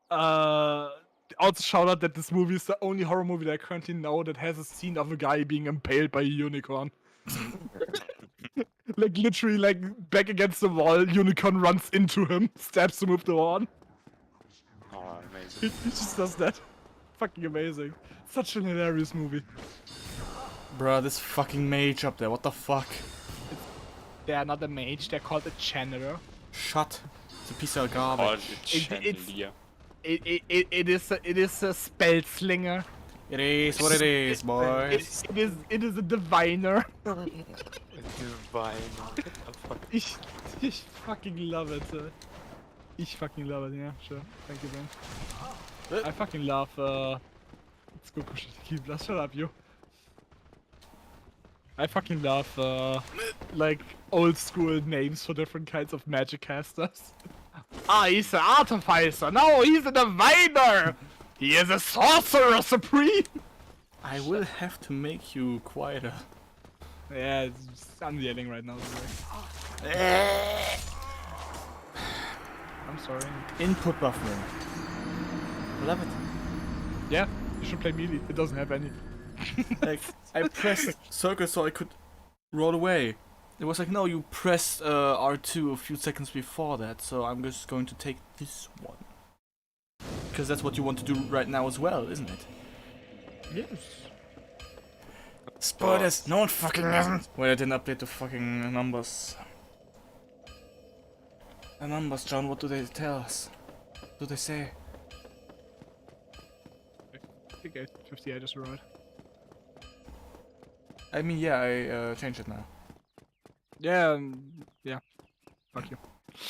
Also shout out that this movie is the only horror movie that I currently know that has a scene of a guy being impaled by a unicorn. Like literally, like back against the wall, unicorn runs into him, stabs him with the horn. Oh, amazing. He just does that. Fucking amazing. Such an hilarious movie. Bruh, this fucking mage up there, what the fuck? They are not a mage, they're called a channeler. Shut. It's a piece of Oh, garbage. the chandelier. It is a spell slinger. It is what it is, boys. It is a diviner. Divine. Ich fucking love it. Ich fucking love it, yeah, sure. Thank you, man. I fucking love, let's go push the key blast, shut up, you. I fucking love, like, old school names for different kinds of magic casters. He's an artificer, no, he's a diviner! He is a sorcerer supreme! I will have to make you quieter. Yeah, I'm yelling right now. I'm sorry. Input buffering. Love it. Yeah, you should play melee. It doesn't have any. Like, I pressed circle so I could roll away. It was like, no, you pressed R2 a few seconds before that, so I'm just going to take this one. Because that's what you want to do right now as well, isn't it? Yes. Spoilers! No one fucking hasn't! Well, I didn't update the fucking numbers. The numbers, John, what do they tell us? What do they say? I think 58 is right. I mean, yeah, I changed it now. Yeah, yeah. Fuck you.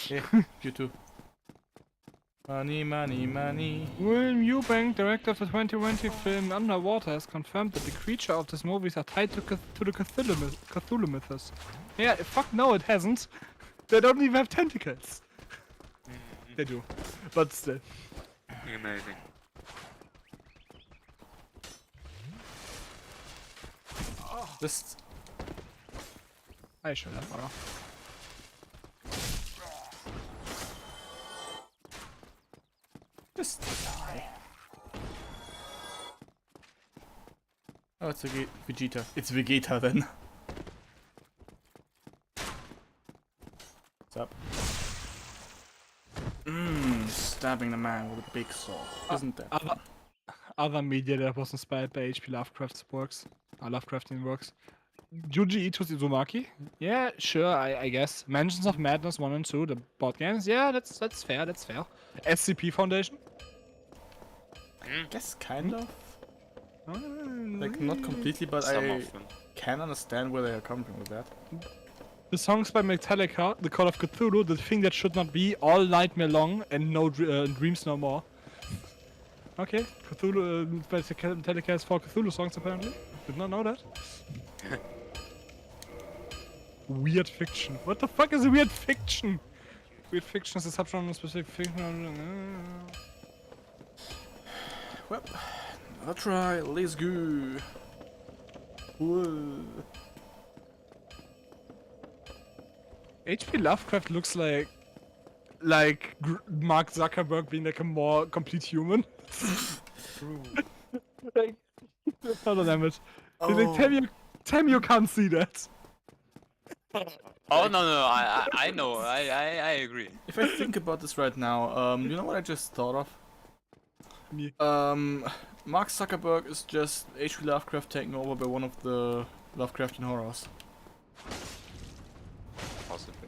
Yeah, you too. Money, money, money. William Eubank, director of the 2020 film Underwater, has confirmed that the creatures of this movies are tied to the Cthulhu mythos. Yeah, fuck no, it hasn't. They don't even have tentacles. They do, but still. Amazing. This. I should have more. Just die. Oh, it's Vegeta. It's Vegeta then. What's up? Stabbing the man with a big sword. Isn't that? Other media that was inspired by H.P. Lovecraft's works, Lovecraftian works. Junji Ito's Uzumaki? Yeah, sure, I guess. Mansions of Madness 1 and 2, the board games? Yeah, that's fair, that's fair. SCP Foundation? I guess kind of. Like, not completely, but Some I of them. can understand where they are coming from with that. The songs by Metallica, The Call of Cthulhu, The Thing That Should Not Be, All Nightmare Long, and No Dreams No More. Okay, Cthulhu, Metallica has 4 Cthulhu songs apparently. Did not know that. Weird fiction. What the fuck is weird fiction? Weird fiction is a subgenre of specific fiction. Well, I'll try. Let's go. Whoa. H.P. Lovecraft looks like like Mark Zuckerberg being like a more complete human. Like, hold on, damn it. He's like, tell me you can't see that. Oh no, I know, I agree. If I think about this right now, you know what I just thought of? Me. Mark Zuckerberg is just H.P. Lovecraft taken over by one of the Lovecraftian horrors. Possibly.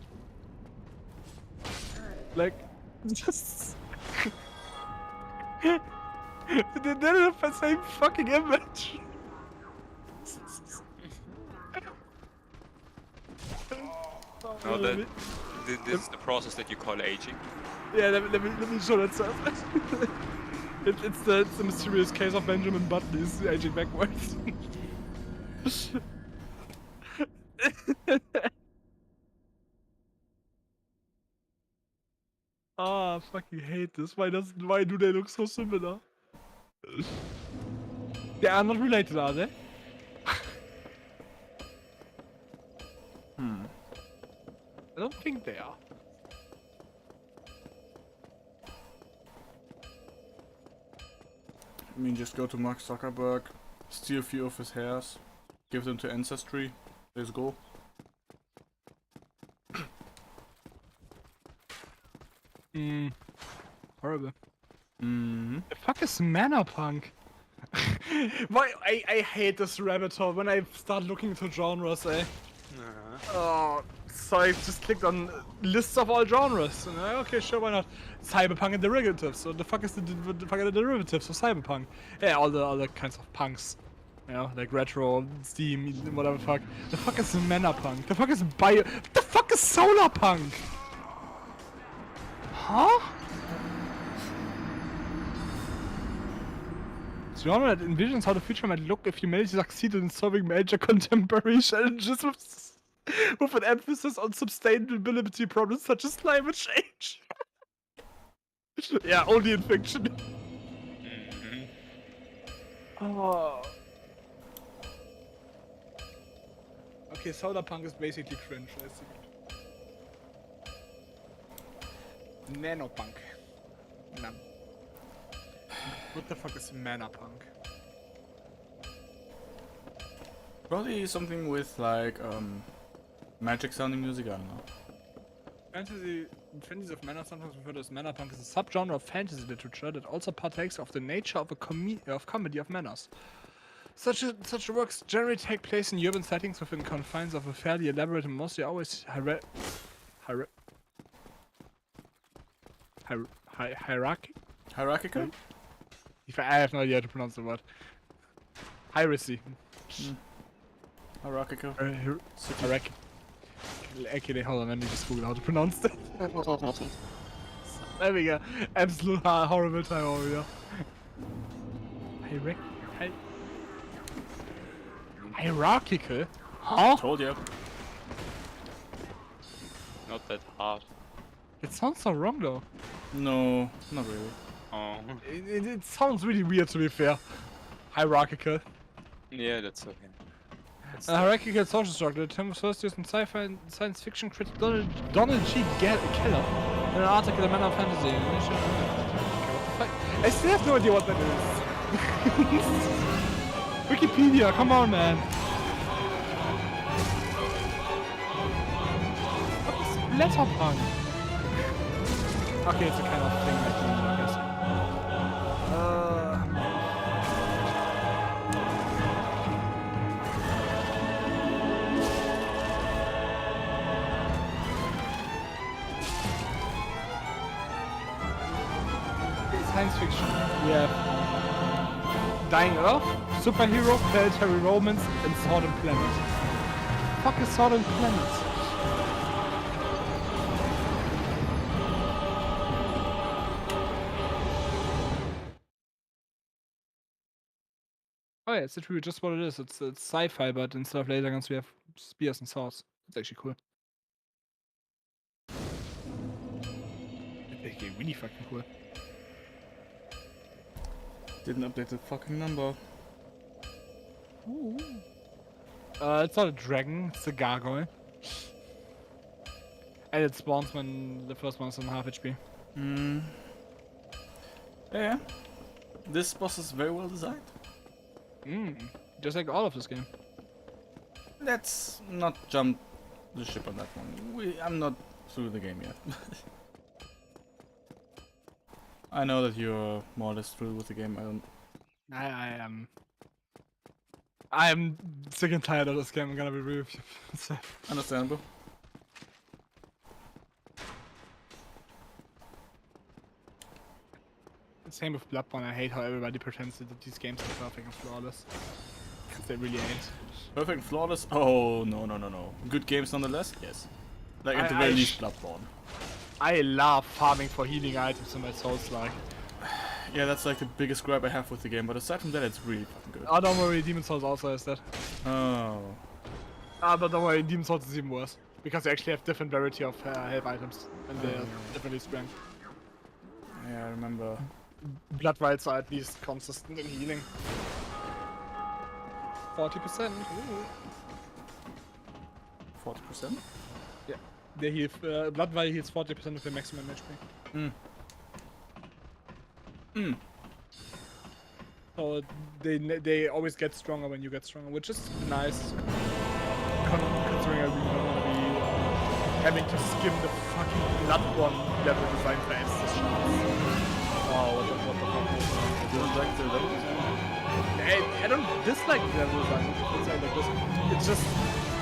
Like, just. They're the same fucking image. No, this is the process that you call aging. Yeah, let me show that stuff. It's the mysterious case of Benjamin Button. He's aging backwards. Ah, I fucking hate this. Why do they look so similar? They are not related, are they? I don't think they are. I mean, just go to Mark Zuckerberg, steal a few of his hairs, give them to Ancestry. Let's go. Horrible. Mm-hmm. The fuck is Manapunk? Why I hate this rabbit hole when I start looking into genres, eh? Oh, so I just clicked on lists of all genres. And okay, sure, why not? Cyberpunk and derivatives. So the fuck is the fuck are the derivatives of cyberpunk? Yeah, all the kinds of punks. You know, like retro, steam, whatever the fuck. The fuck is Manapunk? The fuck is What the fuck is Solarpunk? Huh? Genre that envisions how the future might look if humanity succeeded in solving major contemporary challenges with an emphasis on sustainability problems such as climate change. Yeah, only in fiction. Oh. Okay, Solarpunk is basically cringe, I see. Nanopunk. No. What the fuck is Manapunk? Probably something with like magic sounding music. I don't know. Fantasy of Mana, sometimes referred to as Manapunk, is a subgenre of fantasy literature that also partakes of the nature of a comedy of manners. Such works generally take place in urban settings within confines of a fairly elaborate and mostly always hierarchy. Hierarchical? I have no idea how to pronounce the word. Heresy. Hierarchical. Hierarchy. Okay, hold on, let me just Google how to pronounce that. There we go. Absolute horrible time over here. Hierarchical? Huh? Told you. Not that hard. It sounds so wrong though. No, not really. Oh. It sounds really weird to be fair. Hierarchical. Yeah, that's okay. A hierarchical social structure. The term was first used in sci-fi and science fiction critic Donald G. Keller in an article in Man of Fantasy. Okay, what the fuck? I still have no idea what that is. Wikipedia, come on, man. What is Blätterpunk? Okay, it's a kind of thing like that, I guess. Science fiction. We have Dying Earth, Superhero, Planetary Romance, and Sword and Planet. Fuck is Sword and Planet? Oh yeah, it's literally just what it is. It's sci-fi, but instead of laser guns we have spears and swords. It's actually cool. It's actually really fucking cool. Didn't update the fucking number. Ooh. It's not a dragon, it's a gargoyle. And it spawns when the first one is on half HP. Mm. Yeah. This boss is very well designed. Just like all of this game. Let's not jump the ship on that one. I'm not through the game yet. I know that you're more or less through with the game. I don't. I am. I am sick and tired of this game. I'm gonna be real with you. Understandable. Same with Bloodborne. I hate how everybody pretends that these games are perfect and flawless. Because they really ain't. Perfect and flawless? Oh, no. Good games nonetheless? Yes. Like at the very least Bloodborne. I love farming for healing items in my Souls-like. Yeah, that's like the biggest gripe I have with the game, but aside from that, it's really fucking good. Oh, don't worry, Demon Souls also has that. Oh. Ah, but don't worry, Demon Souls is even worse. Because they actually have different variety of health items. And they are differently strength. Yeah, I remember. Blood Rights are at least consistent in healing. 40%. Ooh. 40%? They heal, Blood Vial heals 40% of their maximum HP. So they always get stronger when you get stronger, which is nice. Considering I really don't want to be having to skim the fucking Bloodborne level design for Estus shots. Wow, what the fuck? You don't like the level design? I don't dislike the level design. It's like this. It's just,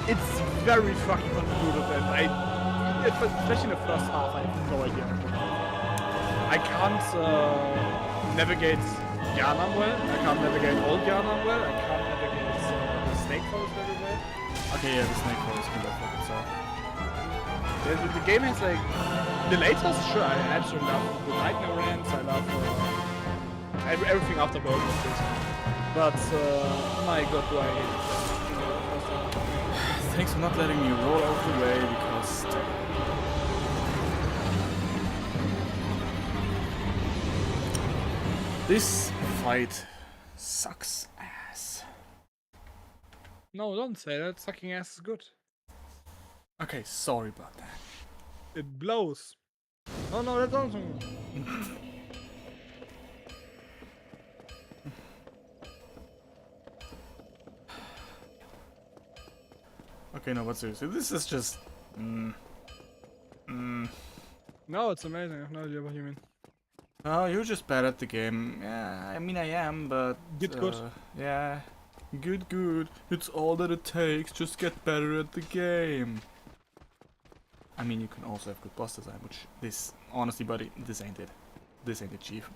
it's very fucking convoluted, and especially in the first half, I have no idea. I can't navigate Yarnam well. I can't navigate Old Yarnam well. I can't navigate the Snake Forest very well. Okay, yeah, the Snake Forest can go fucking so. The game has like the latest. Sure, I absolutely love the Nightmare Rants. I love everything after World War II. But my God, do I hate it. Thanks for not letting me roll out of the way because. This fight sucks ass. No, don't say that. Sucking ass is good. Okay, sorry about that. It blows. Oh no, that's also. Okay, no, but seriously, this is just. No, it's amazing. I have no idea what you mean. Oh, you're just bad at the game. Yeah, I mean I am, but... Good. Yeah. Good. It's all that it takes. Just get better at the game. I mean, you can also have good boss design, which this... Honestly, buddy, this ain't it. This ain't it, chief.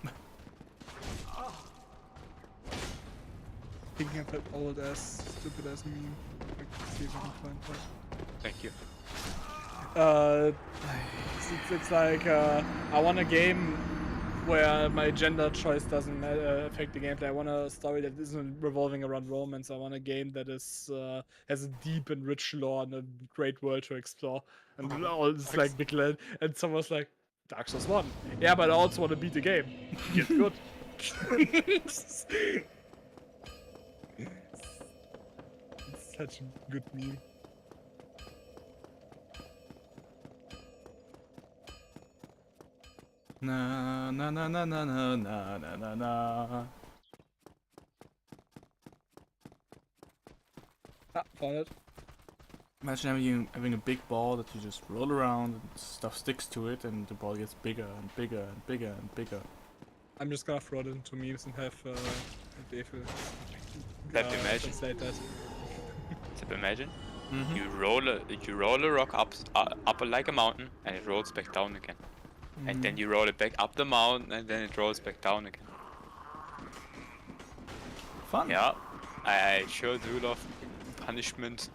Thinking of that old ass, stupid ass meme. Let's see if I can find that. Thank you. It's like, I want a game where my gender choice doesn't affect the gameplay. I want a story that isn't revolving around romance. I want a game that is has a deep and rich lore and a great world to explore. And all this like big land. And someone's like, Dark Souls 1. Yeah, but I also want to beat the game. Get good. It's such a good meme. Na na na na na na na na na na. Ah, found it. Imagine having a big ball that you just roll around and stuff sticks to it and the ball gets bigger and bigger and bigger and bigger. I'm just gonna throw it into memes and have Devil Imagine. translate that. Imagine. Mm-hmm. You roll a rock up like a mountain and it rolls back down again. And then you roll it back up the mountain and then it rolls back down again. Fun. Yeah, I sure do love punishment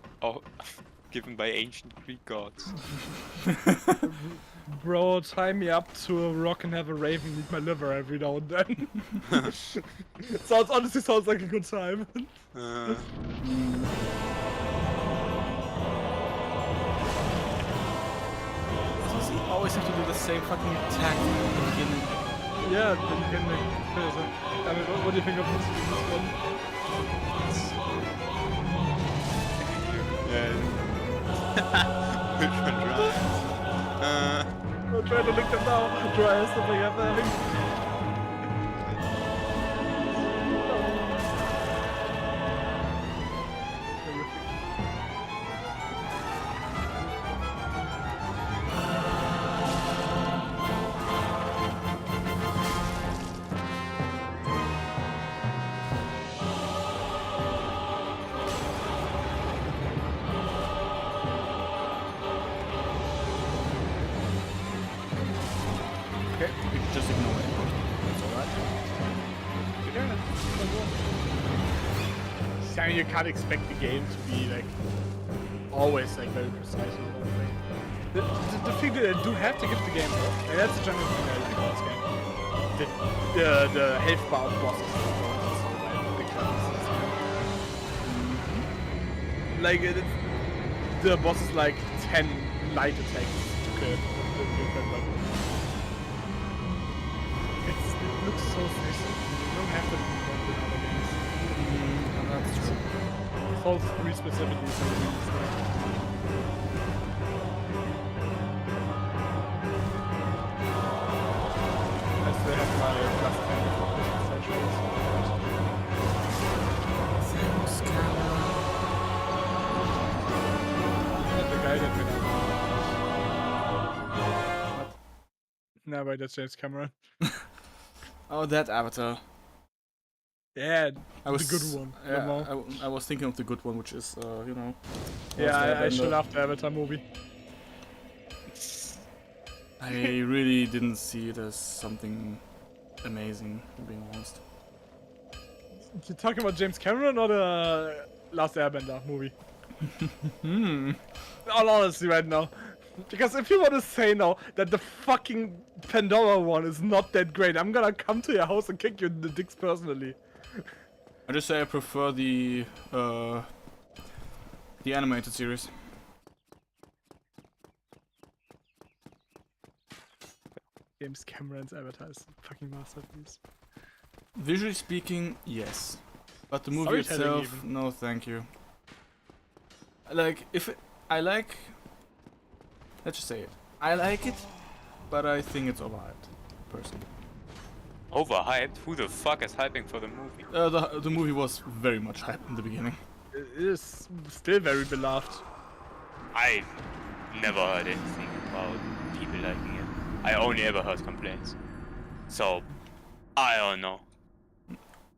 given by ancient Greek gods. Bro, tie me up to a rock and have a raven eat my liver every now and then. Honestly sounds like a good time. Does he always have to do the same fucking attack at the beginning? Yeah, then you can like finish it. I mean, what do you think of this one? Yeah. Which one drives? I'm trying to lick them now. Try something happening. Okay, we can just ignore it. That's alright. I mean, you can't expect the game to be like always like very precise in the whole thing. The thing that I do have to give the game, though, and that's the general thing I like about this game. The health bar of bosses. Like the boss is like 10 light attacks to kill. It looks so sexy. You don't have to do that in other games. That's true. Souls 3 specifically is really nice. I still have my plus 10 for the guy that made it. No, wait, that's James Cameron. Oh, that Avatar. Yeah, I was the good one. Yeah, I was thinking of the good one, which is, you know. Yeah, I and, actually love the Avatar movie. I really didn't see it as something amazing, to be honest. You talking about James Cameron or the Last Airbender movie? All honesty right now. Because if you want to say now that the fucking Pandora one is not that great, I'm gonna come to your house and kick you in the dicks personally. I just say I prefer the animated series. James Cameron's Avatar is a fucking masterpiece. Visually speaking, yes. But the movie Storytelling itself, even. no thank you. Like, I like... Let's just say it. I like it, but I think it's overhyped, personally. Overhyped? Who the fuck is hyping for the movie? The movie was very much hyped in the beginning. It is still very beloved. I never heard anything about people liking it. I only ever heard complaints. So, I don't know.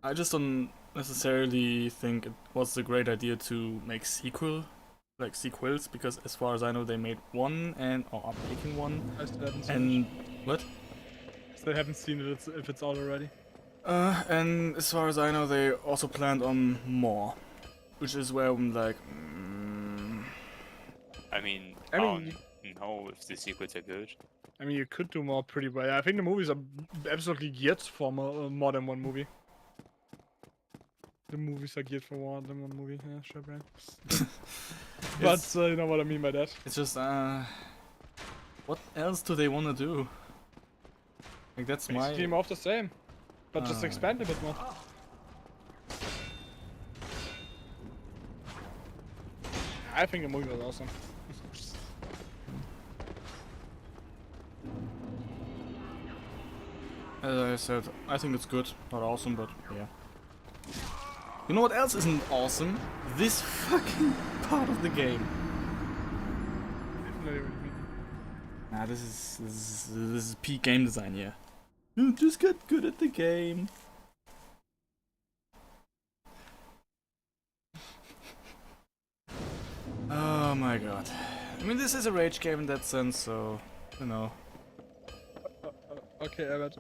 I just don't necessarily think it was a great idea to make sequels, because as far as I know they made one or are making one. I still haven't seen And what? Still haven't seen it if it's out already. And as far as I know they also planned on more. Which is where I'm like, I mean, I don't know if the sequels are good. I mean, you could do more pretty well. I think the movies are absolutely geared for more than one movie. The movies are geared for more than one movie. Yeah, sure, Brian. But you know what I mean by that. It's just, what else do they want to do? Like, that's Basically more of the same, but just expand a bit more. I think the movie was awesome. As I said, I think it's good, not awesome, but yeah. You know what else isn't awesome? This fucking part of the game. Nah, this is peak game design here. You just get good at the game. Oh my god. I mean, this is a rage game in that sense, so, you know. Okay, Albert.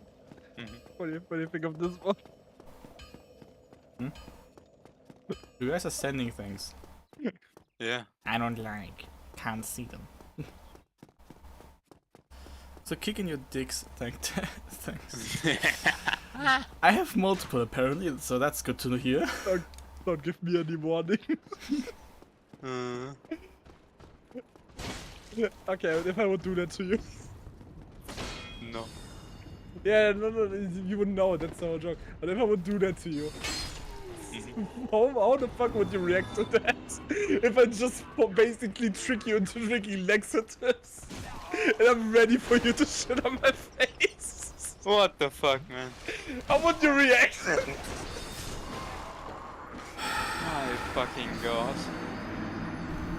What do you think of this one? You guys are sending things. Yeah. I don't like. Can't see them. So kicking your dicks, thanks. I have multiple apparently, so that's good to hear. Don't give me any warning. Okay, if I would do that to you. No. Yeah, no, you wouldn't know, that's no joke. But if I would do that to you, how the fuck would you react to that? If I just basically trick you into drinking laxatives and I'm ready for you to shit on my face. What the fuck, man? How would you react? My fucking god.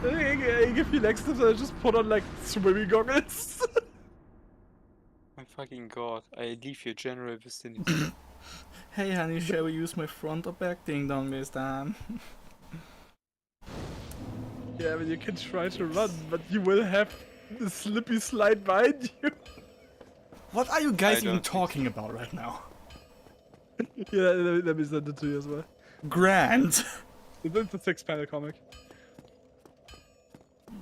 If he likes this, I'll just put on like swimming goggles. My fucking god. I leave your general vicinity. Hey honey, shall we use my front or back ding dong this time? Yeah, but you can try to run, but you will have the slippy slide behind you. What are you guys I even don't think talking about right now? Yeah, let me send it to you as well. Grant! It's a 6-panel comic.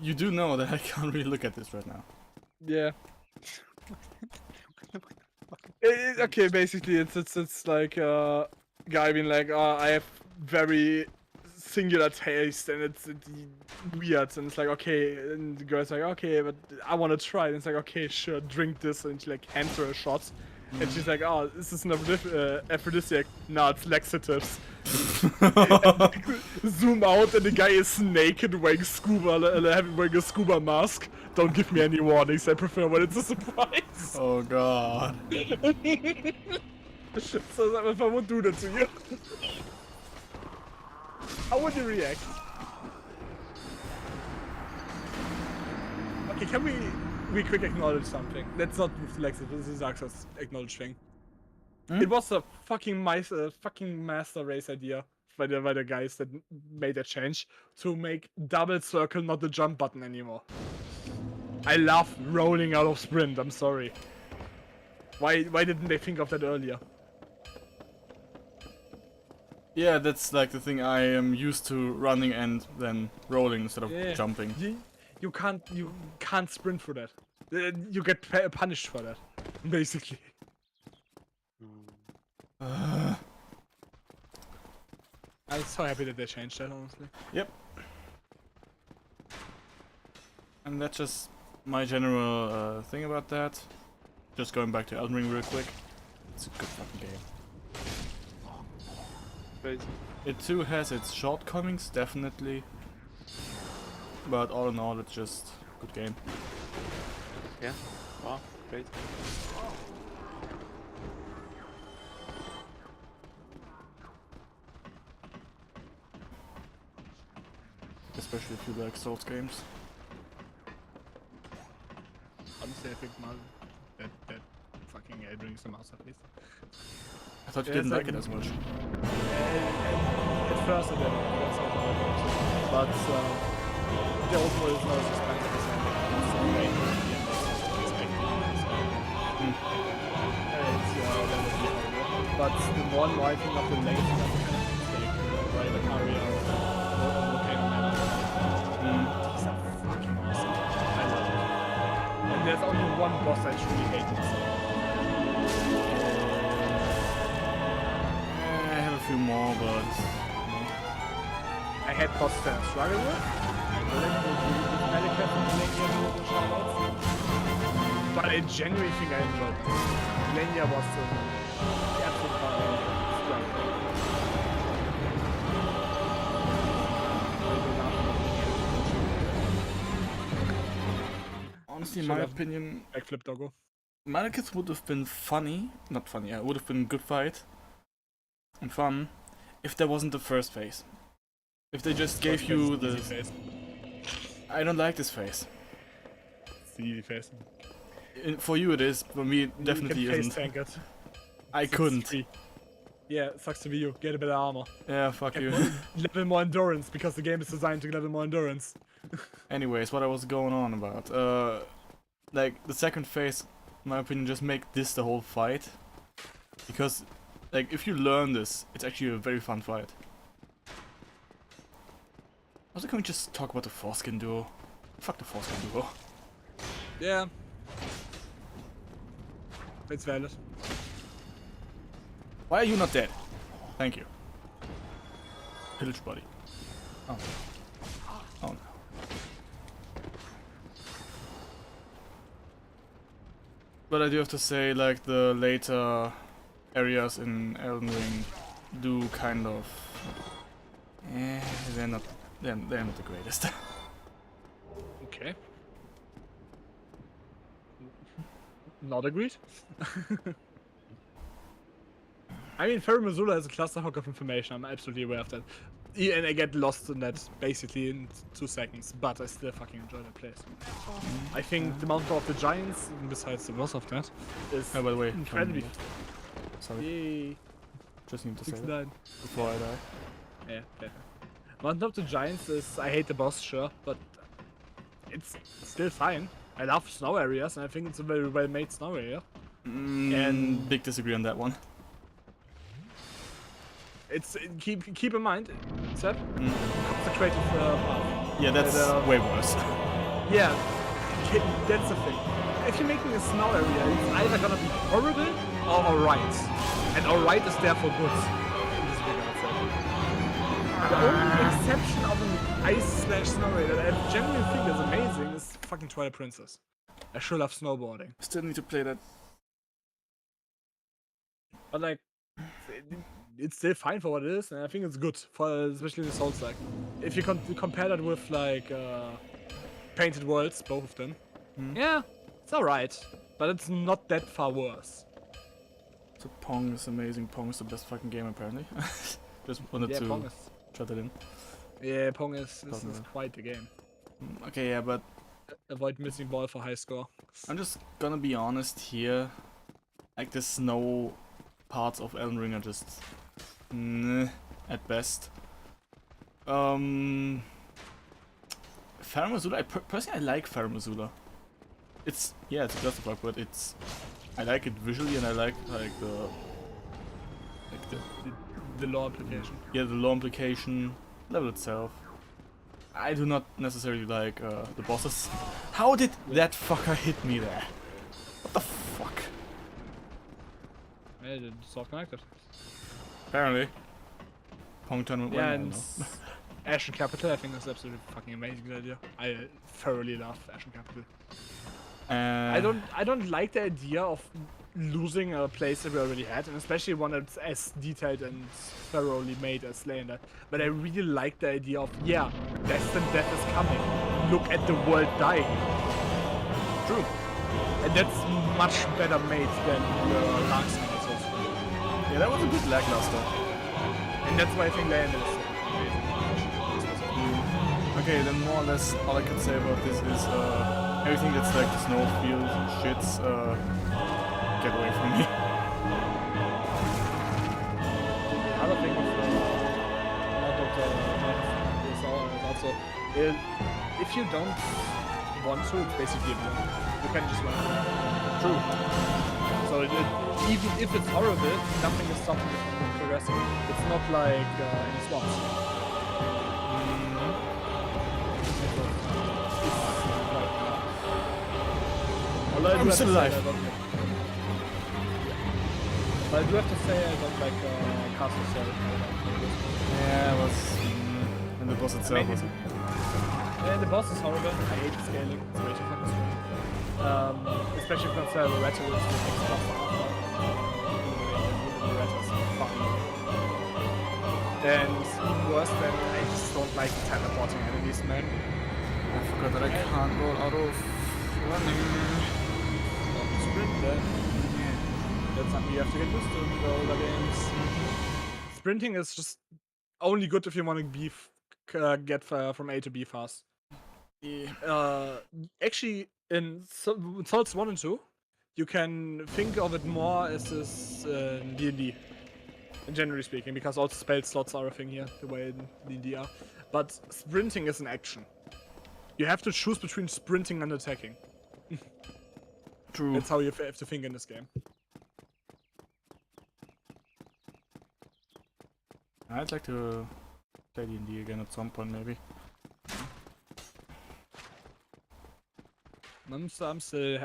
You do know that I can't really look at this right now. Yeah. Okay, basically it's like guy being like, I have very singular taste and it's weird, and it's like, okay, and the girl's like, okay, but I want to try, and it's like, okay, sure, drink this, and she like hands her a shot, and she's like, oh, this is an aphrodisiac. No, it's laxatives. Zoom out, and the guy is naked wearing wearing a scuba mask. Don't give me any warnings, I prefer when it's a surprise. Oh god. So if I would do that to you, how would you react? Okay, can we quick acknowledge something? Let's not move to Lexus, this is Axel's acknowledge thing. It was a fucking master race idea by the guys that made that change to make double circle not the jump button anymore. I love rolling out of sprint, I'm sorry. Why didn't they think of that earlier? Yeah, that's like the thing. I am used to running and then rolling instead of Yeah. jumping. You can't sprint for that. You get punished for that, basically. I'm so happy that they changed that, honestly. Yep. And that's just my general thing about that. Just going back to Elden Ring real quick. It's a good fucking game. Crazy. It too has its shortcomings, definitely. But all in all, it's just a good game. Yeah. Wow. Great. Especially if you like Souls games. Honestly, I think that fucking Elden Ring is a masterpiece. I thought you Yeah, didn't it's like like- it as much. At first I did, that's how I was. But the overall is not as expensive as I was saying. But the more and more I think of the length of the kind of mistake, right, like Aria or Volcano Manor. These are fucking awesome. I love it. And there's only one boss I truly hated. I have a few more, but I had bosses that I struggled with. But I genuinely think I enjoyed it. Lenya was the absolute struggle. honestly, in Should my have- opinion, Backflip doggo. Malekith would have been funny. Not funny, yeah, it would have been a good fight. And fun. If there wasn't the first phase. If they just gave you the... face. I don't like this phase. It's the easy face. For you it is, for me it definitely you can isn't. face tank it. I It's couldn't. free. Yeah, sucks to be you. Get a bit of armor. Yeah, fuck you. Level more endurance, because the game is designed to level more endurance. Anyways, what I was going on about. Like, the second phase, in my opinion, just make this the whole fight. Because, like, if you learn this, it's actually a very fun fight. Also, can we just talk about the foreskin duo? Fuck the foreskin duo. Yeah. It's valid. Why are you not dead? Thank you. Pillage body. Oh. Oh no. But I do have to say, like, the later areas in Elden Ring do kind of... they're not the greatest. Okay. Not agreed. I mean, Ferry Missoula is a clusterfuck of information. I'm absolutely aware of that. And I get lost in that basically in 2 seconds, but I still fucking enjoy that place. I think the Mountain of the Giants, besides the boss of that, is Oh, by the way, incredibly. sorry, Yay! just need to say that 69. before I die. Yeah, yeah. Mountain of the Giants is. I hate the boss, sure, but it's still fine. I love snow areas, and I think it's a very well made snow area. And big disagree on that one. It's keep in mind, Sep, Mm. it's a creative path. Yeah, that's And, way worse. Yeah, that's the thing. If you're making a snow area, it's either gonna be horrible or alright. And alright is therefore good. In this regard, so. The only exception of an ice/snow area that I genuinely think is amazing is fucking Twilight Princess. I sure love snowboarding. Still need to play that. But like, it's still fine for what it is, and I think it's good, for especially the Souls-like. If you compare that with like Painted Worlds, both of them, yeah, it's alright, but it's not that far worse. So Pong is amazing. Pong is the best fucking game apparently. Just wanted Yeah, to Pong is. shut that in. Yeah, Pong is Pong, quite the game. Okay, yeah, but Avoid missing ball for high score. I'm just gonna be honest here. Like the snow parts of Elden Ring are just at best. Farum Azula, personally I like Farum Azula. It's it's a clusterfuck, but I like it visually and I like The lore application. the lore implication, level itself. I do not necessarily like the bosses. How did that fucker hit me there? What the fuck? Yeah, it's all connected. Apparently. Pong tournament Yeah, winner, I and know. Ashen Capital, I think that's absolutely fucking amazing idea. I thoroughly love Ashen Capital. I don't like the idea of losing a place that we already had, and especially one that's as detailed and thoroughly made as Slaying. But I really like the idea of, yeah, destined death is coming. Look at the world dying. True. And that's much better made than the Dark Souls. Yeah, that was a bit lackluster. And that's why I think Land is amazing. Okay, then more or less all I can say about this is everything that's like the snowfield shits, get away from me. Other thing with is also if you don't want to, it's basically a block. You can just run. True. So even if it's horrible, nothing is stopping you from progressing. It's not like in swamps. I'm still alive. But I do have to say I don't like Castle Story. Yeah, it was... and the boss itself was... Yeah, the boss is horrible. I hate the scaling. It's way too fucking strong. Especially when the Retta was the next boss. The Retta's fucking. And even worse than I just don't like teleporting enemies, man. I forgot that I can't roll out of running. Sprint then. That's something you have to get used to in the older games. Sprinting is just only good if you want to be get from A to B fast. Yeah. Actually, in Souls 1 and 2, you can think of it more as this D&D, generally speaking, because all spell slots are a thing here, the way D&D are. But sprinting is an action. You have to choose between sprinting and attacking. True. That's how you have to think in this game. I'd like to play D&D again at some point, maybe. I'm still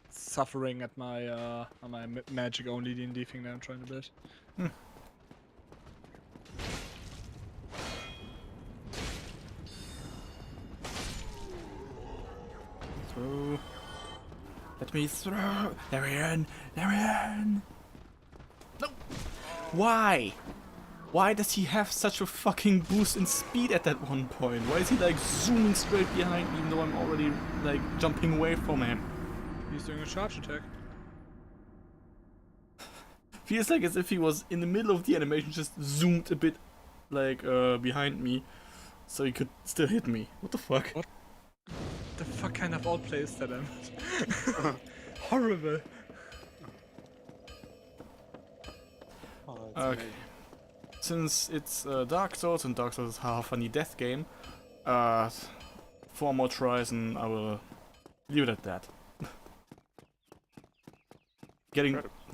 suffering at my magic only D&D thing that I'm trying to build. Through. Let me throw. Darian! Darian! No! Why? Why does he have such a fucking boost in speed at that one point? Why is he like zooming straight behind me even though I'm already like jumping away from him? He's doing a charge attack. Feels like as if he was in the middle of the animation, just zoomed a bit, like, behind me, so he could still hit me. What the fuck? What? The fuck kind of outplay is that? Horrible. Oh, that's Okay. amazing. Since it's Dark Souls, and Dark Souls is a funny death game, 4 more tries and I will leave it at that.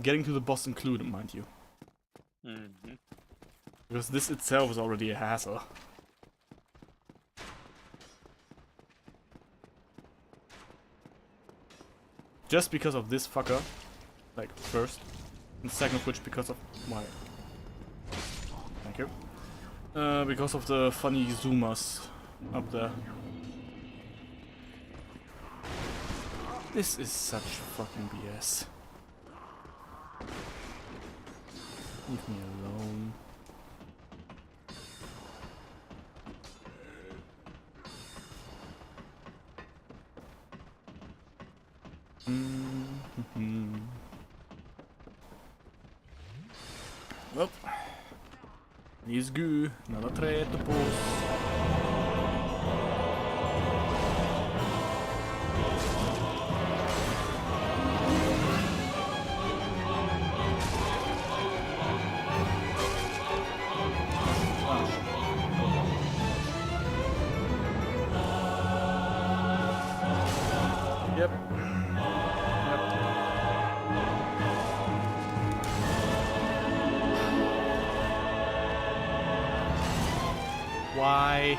Getting to the boss included, mind you. Mm-hmm. Because this itself is already a hassle. Just because of this fucker, like, first, and second of which because of my... Thank you. Because of the funny zoomers up there. This is such fucking BS. Leave me alone. Well, he's good. Another träd på oss. Yep. Why?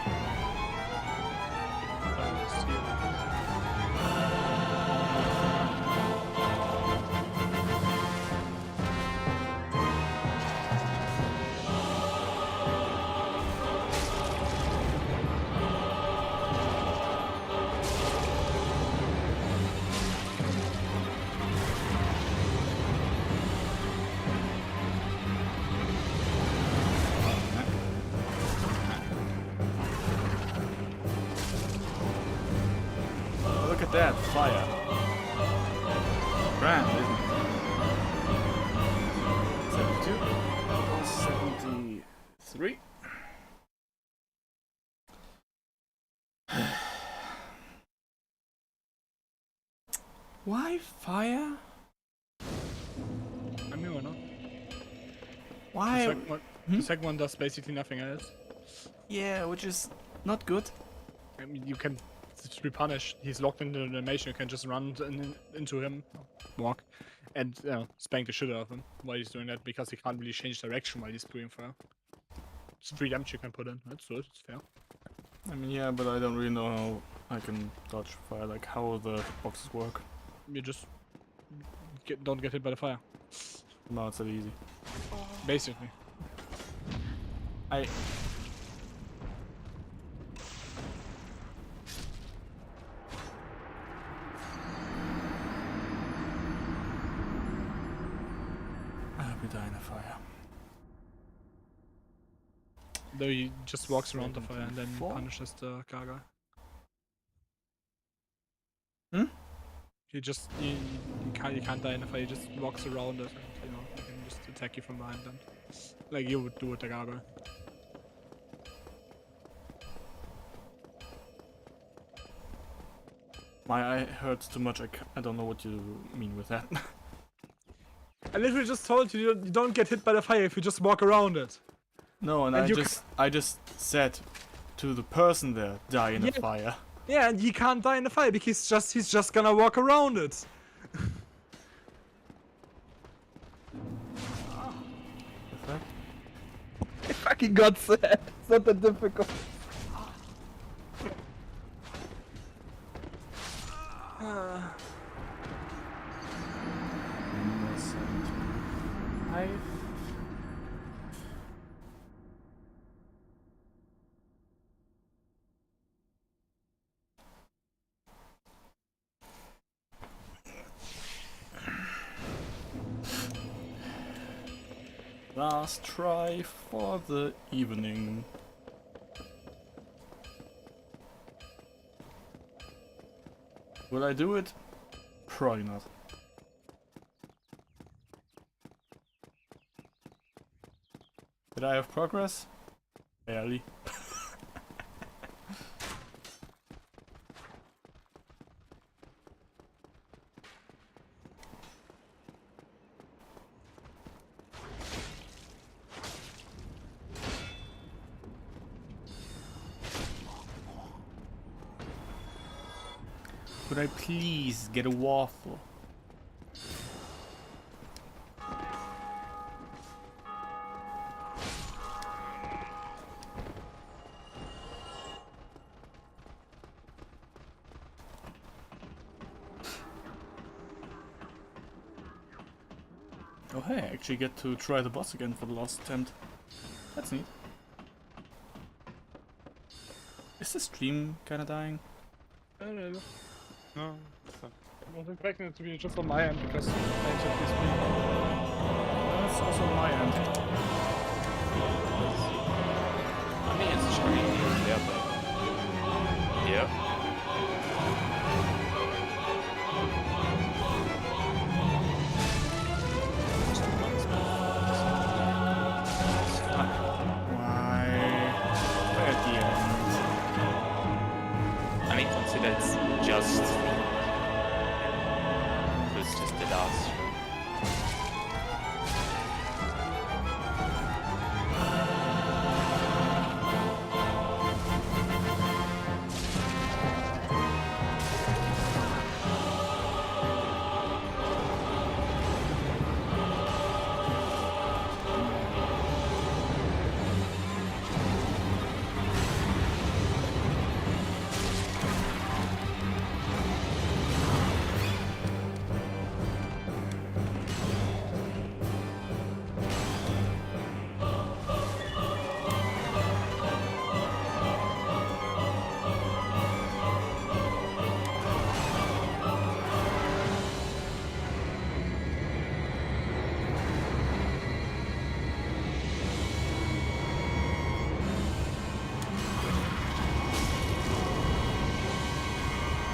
Look at that fire. Grand, isn't it? 72. 73. Why fire? I mean, why not? Why? The second one does basically nothing else. Yeah, which is not good. I mean, you can just be punished. He's locked into the animation. You can just run into him, walk, and spank the shit out of him while he's doing that because he can't really change direction while he's doing fire. It's 3 damage you can put in. That's good. It's fair. I mean, yeah, but I don't really know how I can dodge fire, like how the hitboxes work. You just don't get hit by the fire. No, it's that easy. Basically. I hope you die in a fire. Though he just walks around the fire and then 74? punishes the gargoyle. Hmm? You can't die in the fire. He just walks around it, and he can just attack you from behind then, like you would do with the gargoyle. My eye hurts too much. I don't know what you mean with that. I literally just told you you don't get hit by the fire if you just walk around it. No, and And I just said to the person there, die in a Yeah. fire. Yeah, and he can't die in the fire because he's just gonna walk around it. The fuck? I fucking got that. It's not that difficult. Last try for the evening. Will I do it? Probably not. Did I have progress? Barely. Could I please get a waffle? Oh hey, I actually get to try the boss again for the last attempt. That's neat. Is the stream kinda dying? I don't know. No. I was expecting it to be just on my end because I checked this screen. That's also on my end. I mean, it's shiny. Yeah, but... Yeah. Why? At the end. I mean, consider it's just... It's just the last room.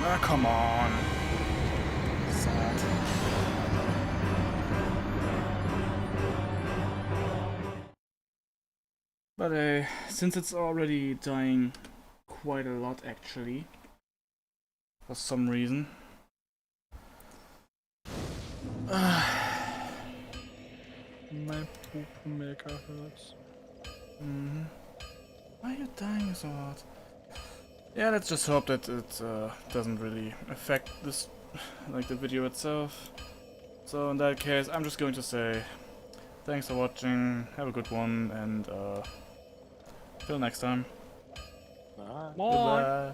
Ah, come on. Sad. But since it's already dying quite a lot actually, for some reason. My poop maker hurts. Why are you dying so hard? Yeah, let's just hope that it doesn't really affect this, like the video itself. So in that case, I'm just going to say thanks for watching, have a good one, and till next time. Bye. Bye. Goodbye.